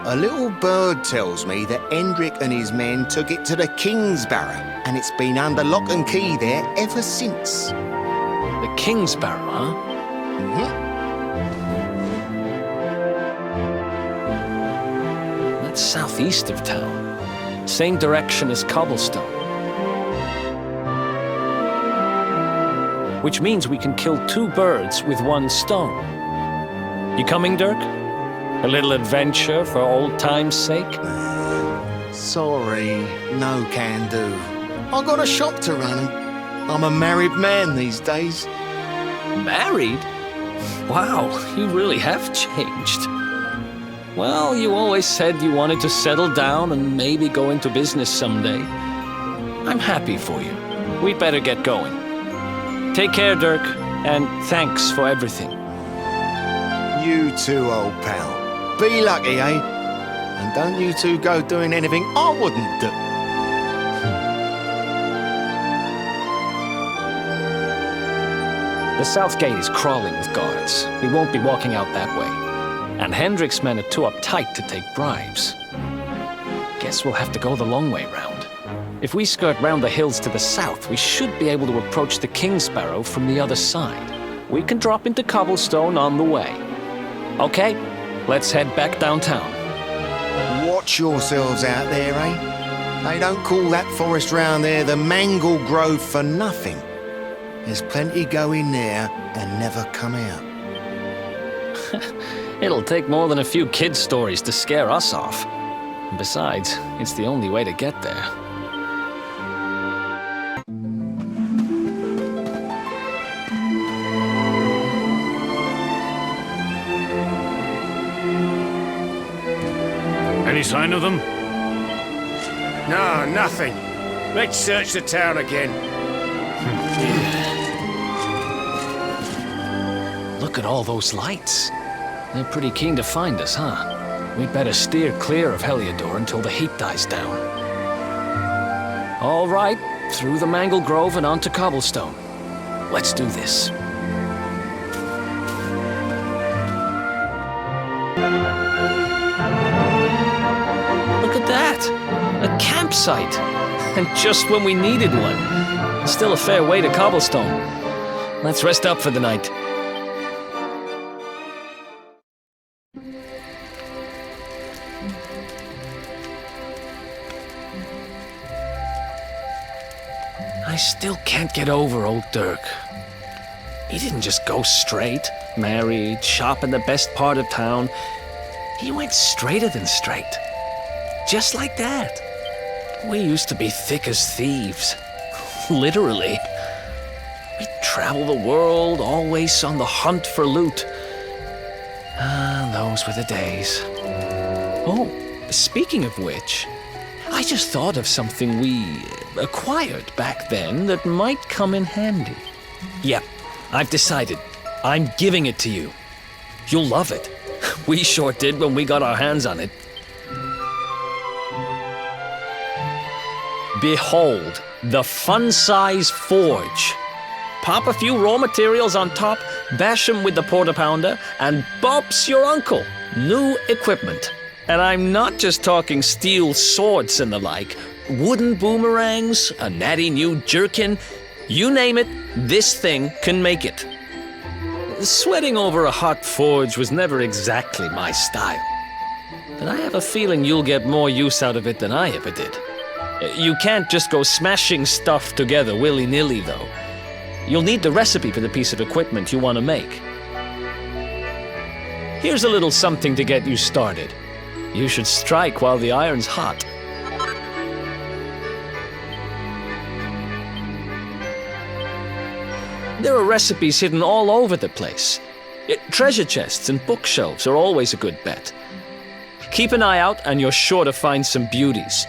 a little bird tells me that Hendrik and his men took it to the Kingsbarrow, and it's been under lock and key there ever since. The Kingsbarrow, huh? That's southeast of town. Same direction as Cobblestone. Which means we can kill two birds with one stone. You coming, Dirk? A little adventure for old time's sake? Sorry, no can do. I got a shop to run and I'm a married man these days. Married? Wow, you really have changed. Well, you always said you wanted to settle down and maybe go into business someday. I'm happy for you. We'd better get going. Take care, Dirk, and thanks for everything. You too, old pal. Be lucky, eh? And don't you two go doing anything I wouldn't do. The south gate is crawling with guards. We won't be walking out that way. And Hendrik's men are too uptight to take bribes. Guess we'll have to go the long way round. If we skirt round the hills to the south, we should be able to approach the King Sparrow from the other side. We can drop into Cobblestone on the way. Okay, let's head back downtown. Watch yourselves out there, eh? They don't call that forest round there the Mangle Grove for nothing. There's plenty go in there and never come out. It'll take more than a few kid stories to scare us off. And besides, it's the only way to get there. Any sign of them? No, nothing. Let's search the town again. Look at all those lights. They're pretty keen to find us, huh? We'd better steer clear of Heliodor until the heat dies down. All right, through the Mangle Grove and onto Cobblestone. Let's do this. Look at that! A campsite! And just when we needed one. Still a fair way to Cobblestone. Let's rest up for the night. I still can't get over old Dirk. He didn't just go straight, married, shop in the best part of town. He went straighter than straight. Just like that. We used to be thick as thieves. Literally. We'd travel the world, always on the hunt for loot. Ah, those were the days. Oh, speaking of which, I just thought of something we acquired back then that might come in handy. Yep, I've decided. I'm giving it to you. You'll love it. We sure did when we got our hands on it. Behold, the fun-size forge. Pop a few raw materials on top, bash 'em with the porta pounder, and bumps your uncle. New equipment. And I'm not just talking steel swords and the like. Wooden boomerangs, a natty new jerkin. You name it, this thing can make it. Sweating over a hot forge was never exactly my style. But I have a feeling you'll get more use out of it than I ever did. You can't just go smashing stuff together willy-nilly, though. You'll need the recipe for the piece of equipment you want to make. Here's a little something to get you started. You should strike while the iron's hot. There are recipes hidden all over the place. Treasure chests and bookshelves are always a good bet. Keep an eye out and you're sure to find some beauties.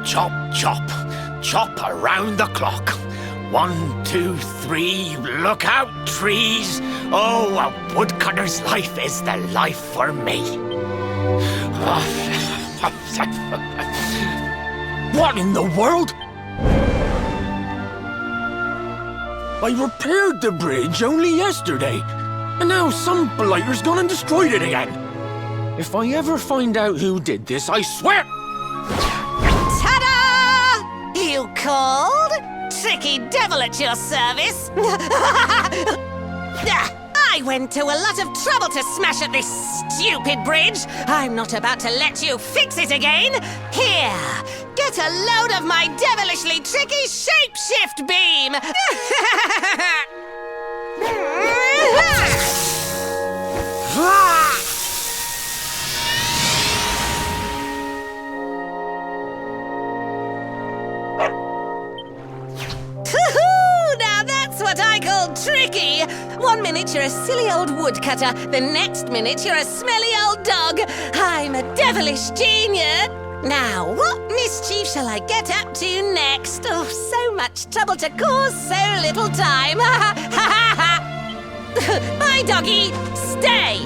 Chop, chop, chop around the clock. 1, 2, 3, look out, trees. Oh, a woodcutter's life is the life for me. What in the world? I repaired the bridge only yesterday, and now some blighter's gone and destroyed it again. If I ever find out who did this, I swear... Ta-da! You called? Tricky devil at your service. I went to a lot of trouble to smash at this stupid bridge. I'm not about to let you fix it again. Here, get a load of my devilishly tricky shapeshift beam. Now that's what I call tricky. 1 minute you're a silly old woodcutter, the next minute you're a smelly old dog. I'm a devilish genius. Now, what mischief shall I get up to next? Oh, so much trouble to cause so little time. Bye, doggy. Stay.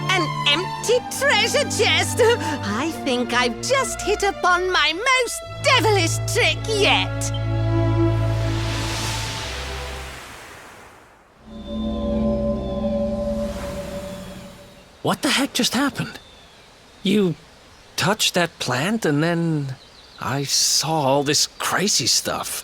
An empty treasure chest. I think I've just hit upon my most devilish trick yet. What the heck just happened? You touched that plant and then I saw all this crazy stuff.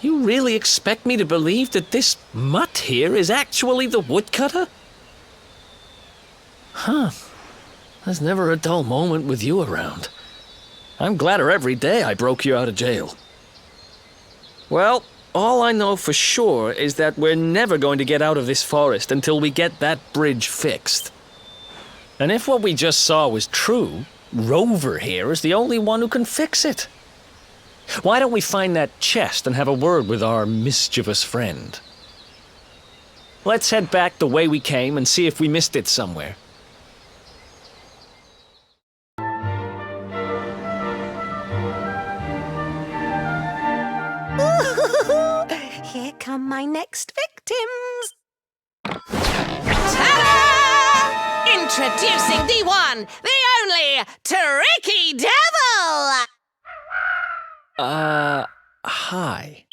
You really expect me to believe that this mutt here is actually the woodcutter? Huh. There's never a dull moment with you around. I'm gladder every day I broke you out of jail. Well, all I know for sure is that we're never going to get out of this forest until we get that bridge fixed. And if what we just saw was true, Rover here is the only one who can fix it. Why don't we find that chest and have a word with our mischievous friend? Let's head back the way we came and see if we missed it somewhere. Here come my next victims. Ta-da! Introducing the one, the only, Tricky Devil! Hi.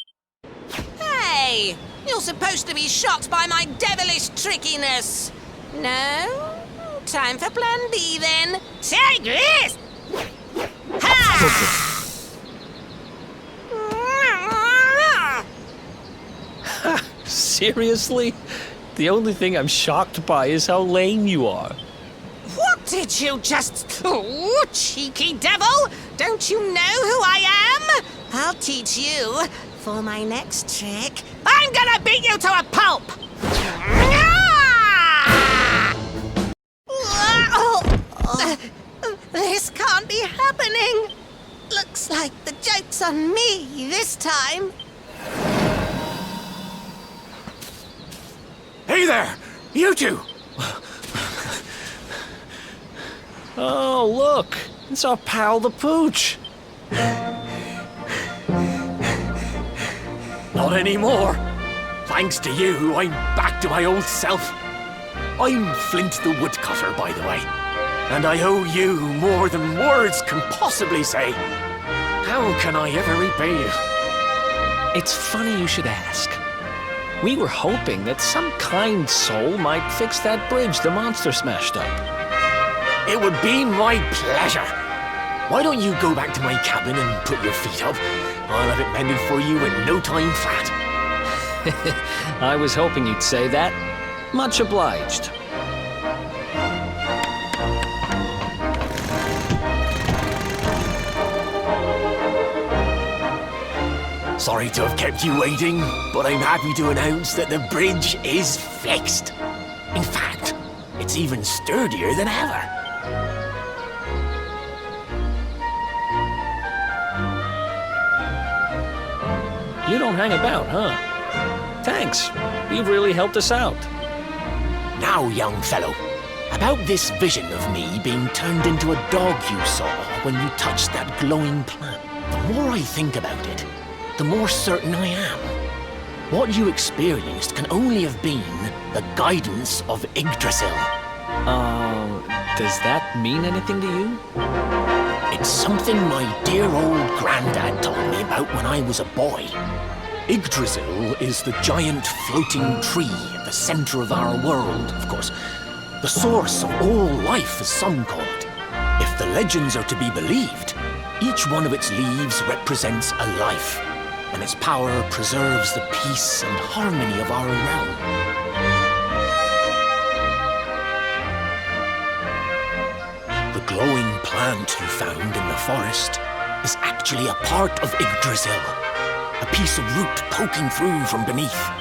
Hey, you're supposed to be shocked by my devilish trickiness. No? Time for plan B then. Take this! Ha! Seriously? The only thing I'm shocked by is how lame you are. What did you just... Oh, cheeky devil! Don't you know who I am? I'll teach you. For my next trick, I'm gonna beat you to a pulp! This can't be happening. Looks like the joke's on me this time. Hey there! You two! Oh, look! It's our pal the Pooch! Not anymore. Thanks to you, I'm back to my old self. I'm Flint the Woodcutter, by the way. And I owe you more than words can possibly say. How can I ever repay you? It's funny you should ask. We were hoping that some kind soul might fix that bridge the monster smashed up. It would be my pleasure. Why don't you go back to my cabin and put your feet up? I'll have it mended for you in no time flat. I was hoping you'd say that. Much obliged. Sorry to have kept you waiting, but I'm happy to announce that the bridge is fixed. In fact, it's even sturdier than ever. You don't hang about, huh? Thanks. You've really helped us out. Now, young fellow, about this vision of me being turned into a dog you saw when you touched that glowing plant. The more I think about it, the more certain I am. What you experienced can only have been the guidance of Yggdrasil. Does that mean anything to you? It's something my dear old granddad told me about when I was a boy. Yggdrasil is the giant floating tree at the center of our world, of course. The source of all life, as some call it. If the legends are to be believed, each one of its leaves represents a life, and its power preserves the peace and harmony of our realm. The glowing plant you found in the forest is actually a part of Yggdrasil, a piece of root poking through from beneath.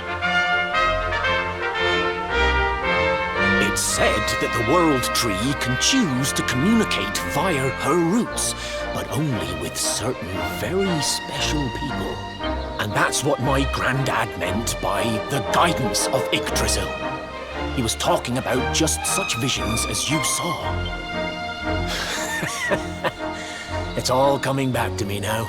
It's said that the World Tree can choose to communicate via her roots, but only with certain very special people. And that's what my granddad meant by the guidance of Yggdrasil. He was talking about just such visions as you saw. It's all coming back to me now.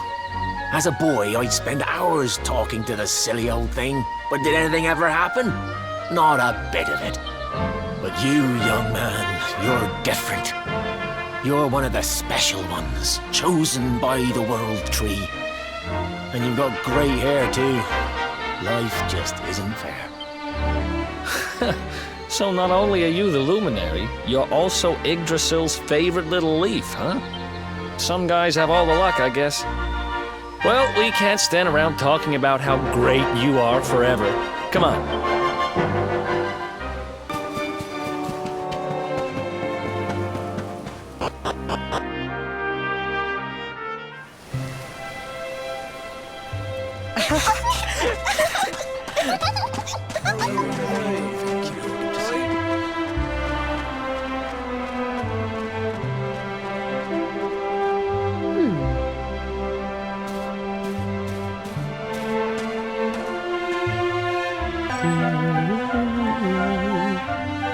As a boy, I'd spend hours talking to the silly old thing, but did anything ever happen? Not a bit of it. But you, young man, you're different. You're one of the special ones, chosen by the World Tree. And you've got grey hair, too. Life just isn't fair. So not only are you the luminary, you're also Yggdrasil's favorite little leaf, huh? Some guys have all the luck, I guess. Well, we can't stand around talking about how great you are forever. Come on.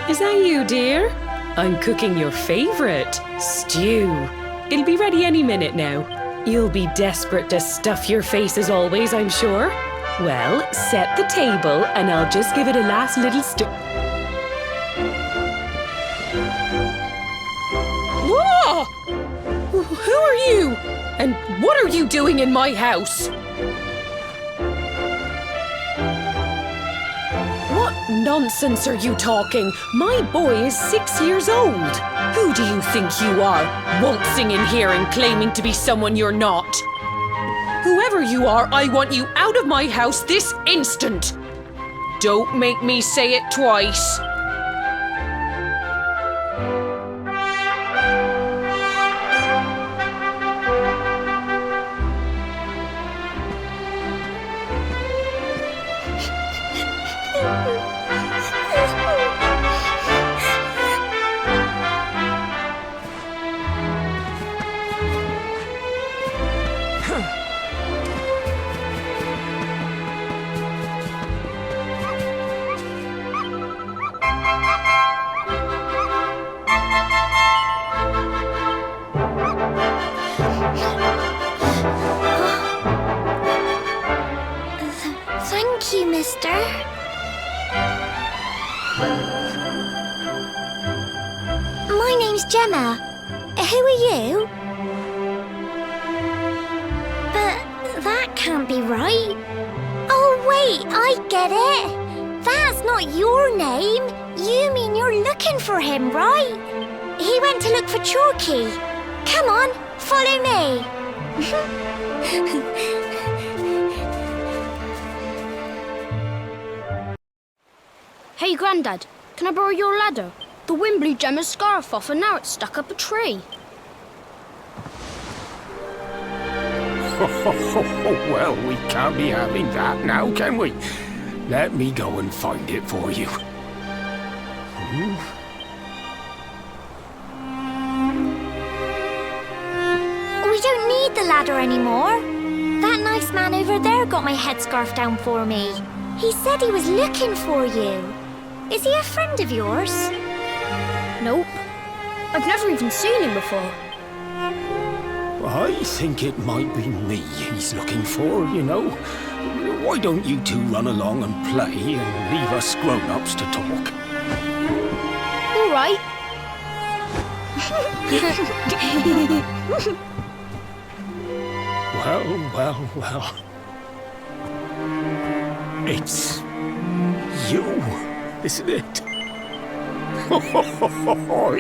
Is that you, dear? I'm cooking your favorite, stew. It'll be ready any minute now. You'll be desperate to stuff your face as always, I'm sure. Well, set the table and I'll just give it a last little stir. Whoa! Who are you? And what are you doing in my house? What nonsense are you talking? My boy is 6 years old. Who do you think you are, waltzing in here and claiming to be someone you're not? Whoever you are, I want you out of my house this instant. Don't make me say it twice. Thank you, mister. My name's Gemma. Who are you? But that can't be right. Oh, wait, I get it. That's not your name. You mean you're looking for him, right? He went to look for Chalky. Come on, follow me. Hey, Grandad, can I borrow your ladder? The wind blew Gemma's scarf off and now it's stuck up a tree. Well, we can't be having that now, can we? Let me go and find it for you. We don't need the ladder anymore. That nice man over there got my headscarf down for me. He said he was looking for you. Is he a friend of yours? Nope. I've never even seen him before. I think it might be me he's looking for, you know. Why don't you two run along and play and leave us grown-ups to talk? All right. Well. It's you, isn't it? I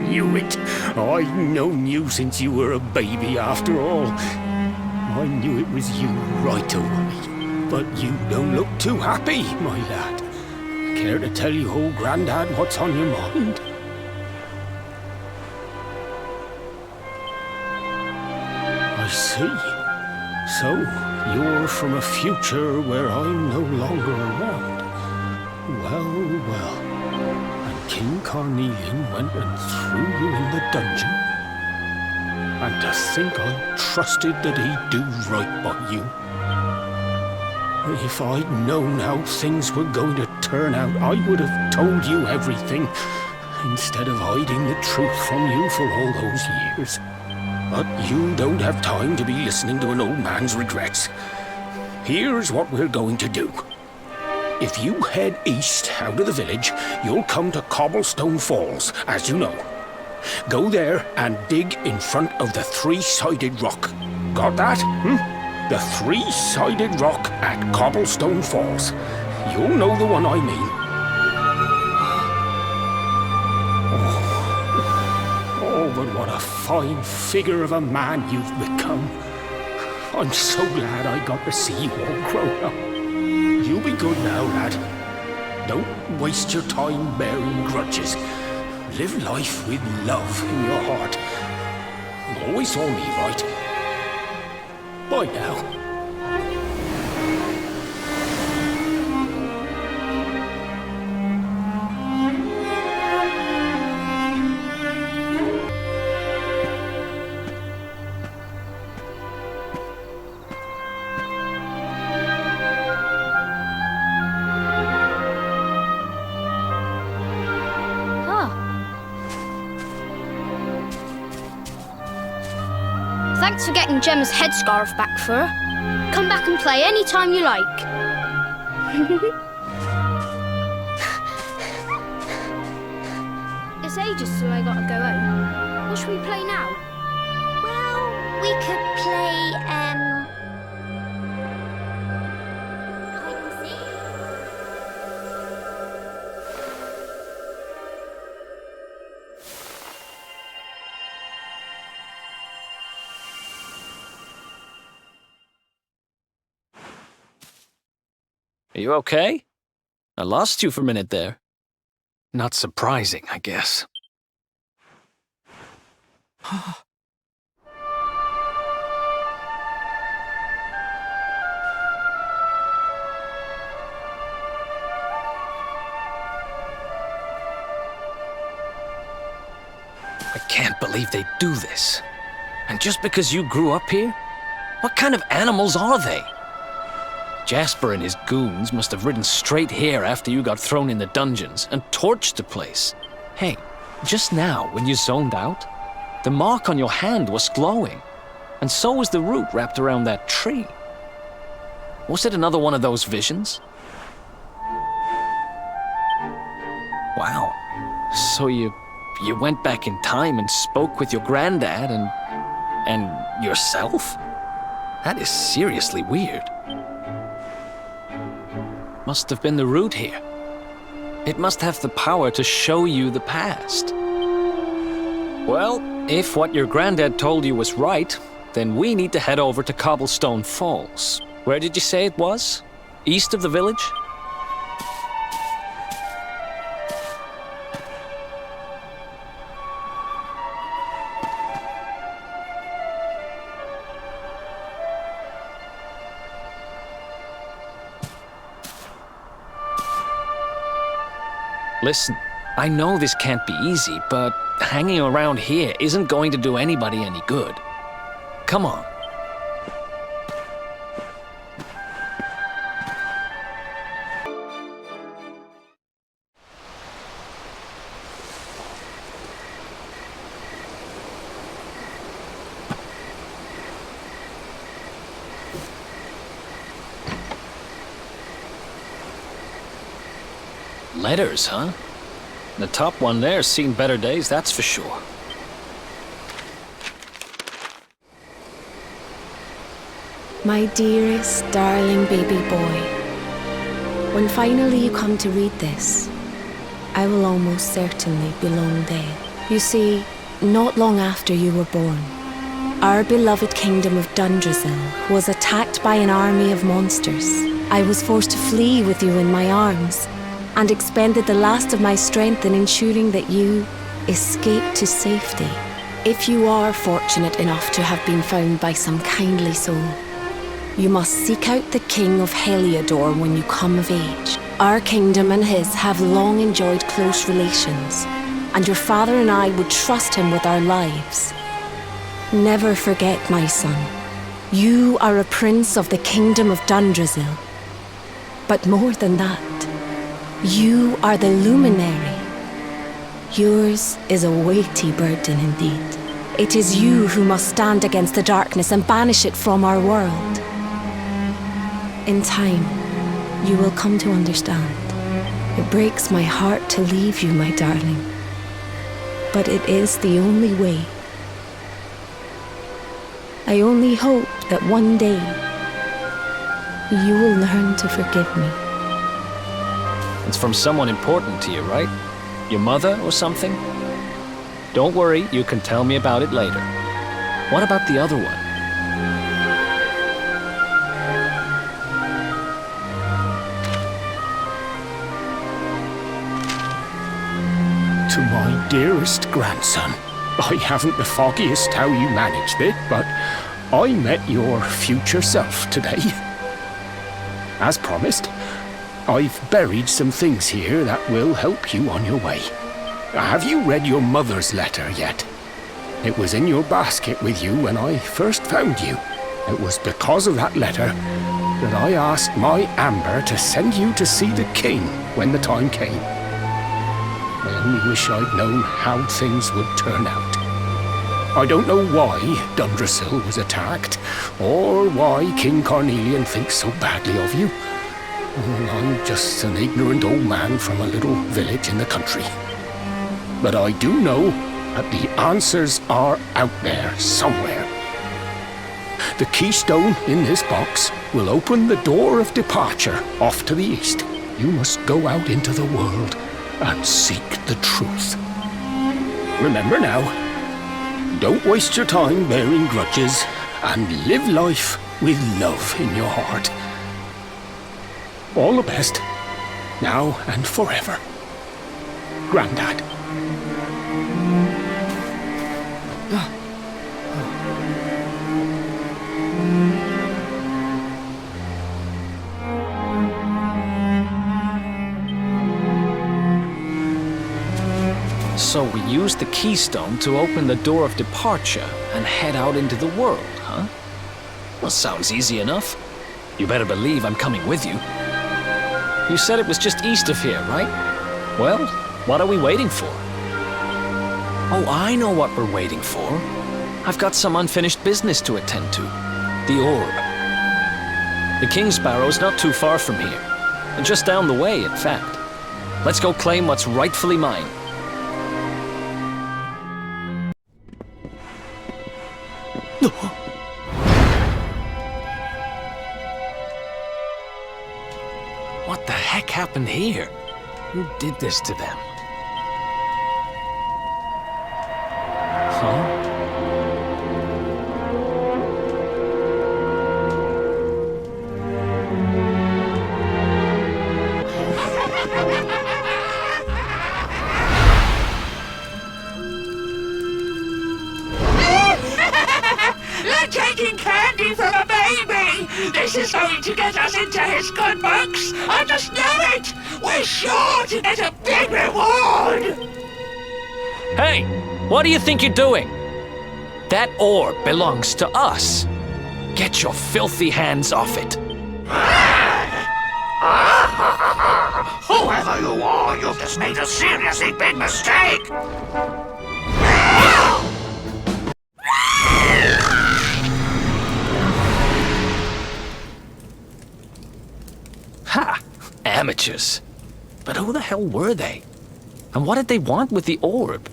knew it. I've known you since you were a baby, after all. I knew it was you right away. But you don't look too happy, my lad. Care to tell your old Grandad what's on your mind? I see. So, you're from a future where I'm no longer around. Well. And King Carnelian went and threw you in the dungeon? And to think I trusted that he'd do right by you. If I'd known how things were going to turn out, I would have told you everything, instead of hiding the truth from you for all those years. But you don't have time to be listening to an old man's regrets. Here's what we're going to do. If you head east out of the village, you'll come to Cobblestone Falls, as you know. Go there and dig in front of the three-sided rock. Got that? The three-sided rock at Cobblestone Falls. You'll know the one I mean. But what a fine figure of a man you've become. I'm so glad I got to see you all grown up. You be good now, lad. Don't waste your time bearing grudges. Live life with love in your heart. Always saw me right. Bye now. Thanks for getting Gemma's headscarf back for her. Come back and play any time you like. It's ages till I gotta go home. What should we play now? Well, we could play, hide and seek. Are you okay? I lost you for a minute there. Not surprising, I guess. I can't believe they do this. And just because you grew up here? What kind of animals are they? Jasper and his goons must have ridden straight here after you got thrown in the dungeons and torched the place. Hey, just now, when you zoned out, the mark on your hand was glowing, and so was the root wrapped around that tree. Was it another one of those visions? Wow. So you went back in time and spoke with your granddad and yourself? That is seriously weird. Must have been the root here. It must have the power to show you the past. Well, if what your granddad told you was right, then we need to head over to Cobblestone Falls. Where did you say it was? East of the village? Listen, I know this can't be easy, but hanging around here isn't going to do anybody any good. Come on. Letters, huh? The top one there's seen better days, that's for sure. My dearest, darling baby boy, when finally you come to read this, I will almost certainly be long dead. You see, not long after you were born, our beloved kingdom of Dundrasil was attacked by an army of monsters. I was forced to flee with you in my arms, and expended the last of my strength in ensuring that you escaped to safety. If you are fortunate enough to have been found by some kindly soul, you must seek out the King of Heliodor when you come of age. Our kingdom and his have long enjoyed close relations, and your father and I would trust him with our lives. Never forget, my son, you are a prince of the kingdom of Dundrasil. But more than that, you are the luminary. Yours is a weighty burden indeed. It is you who must stand against the darkness and banish it from our world. In time, you will come to understand. It breaks my heart to leave you, my darling. But it is the only way. I only hope that one day you will learn to forgive me. It's from someone important to you, right? Your mother or something? Don't worry, you can tell me about it later. What about the other one? To my dearest grandson, I haven't the foggiest how you managed it, but I met your future self today. As promised, I've buried some things here that will help you on your way. Have you read your mother's letter yet? It was in your basket with you when I first found you. It was because of that letter that I asked my Amber to send you to see the king when the time came. I only wish I'd known how things would turn out. I don't know why Dundrasil was attacked, or why King Carnelian thinks so badly of you. I'm just an ignorant old man from a little village in the country. But I do know that the answers are out there somewhere. The keystone in this box will open the door of departure off to the east. You must go out into the world and seek the truth. Remember now, don't waste your time bearing grudges, and live life with love in your heart. All the best, now and forever. Grandad. So we used the keystone to open the door of departure and head out into the world, huh? Well, sounds easy enough. You better believe I'm coming with you. You said it was just east of here, right? Well, what are we waiting for? Oh, I know what we're waiting for. I've got some unfinished business to attend to. The orb. The King's Barrow's not too far from here. Just down the way, in fact. Let's go claim what's rightfully mine. What the heck happened here? Who did this to them? Huh? They're taking candy from a baby! This is going to get us into his good books! I just know it! We're sure to get a big reward! Hey! What do you think you're doing? That orb belongs to us. Get your filthy hands off it. Whoever you are, you've just made a seriously big mistake! Ha! Amateurs. But who the hell were they? And what did they want with the orb?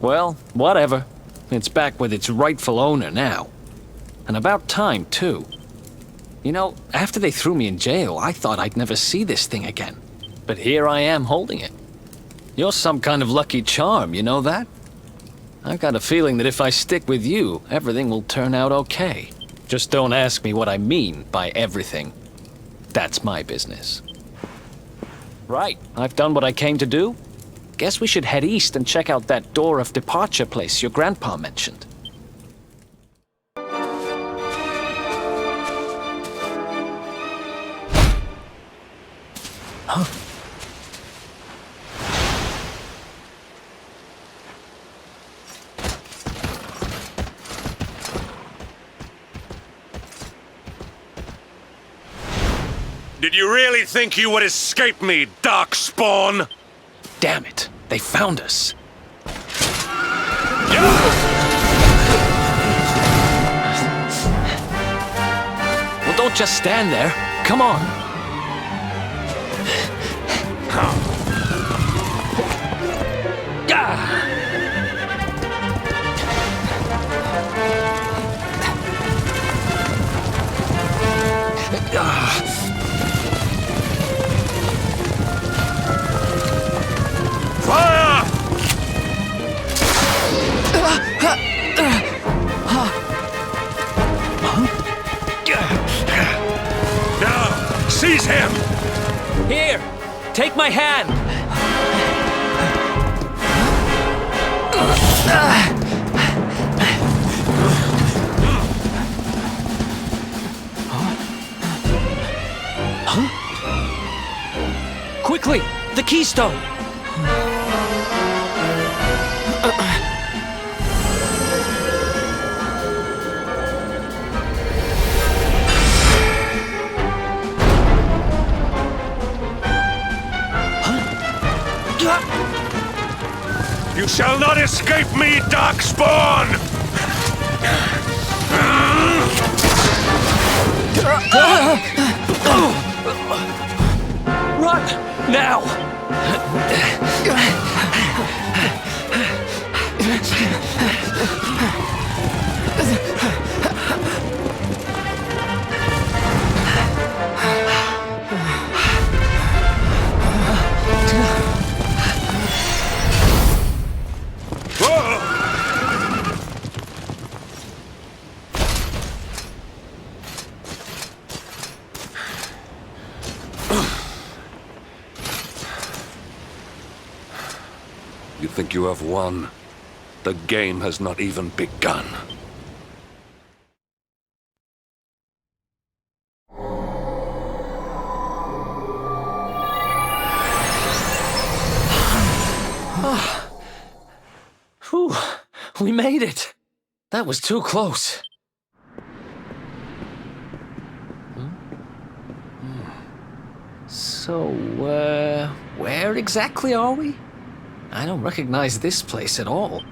Well, whatever. It's back with its rightful owner now. And about time, too. You know, after they threw me in jail, I thought I'd never see this thing again. But here I am holding it. You're some kind of lucky charm, you know that? I've got a feeling that if I stick with you, everything will turn out okay. Just don't ask me what I mean by everything. That's my business. Right, I've done what I came to do. Guess we should head east and check out that door of departure place your grandpa mentioned. Huh? Did you really think you would escape me, Darkspawn? Damn it, they found us. Well, don't just stand there. Come on. Fire! Now, seize him! Here, take my hand. Huh? Quickly, the keystone. You shall not escape me, Darkspawn! Run! Now! You think you have won? The game has not even begun. Whew, we made it. That was too close. So, where exactly are we? I don't recognize this place at all.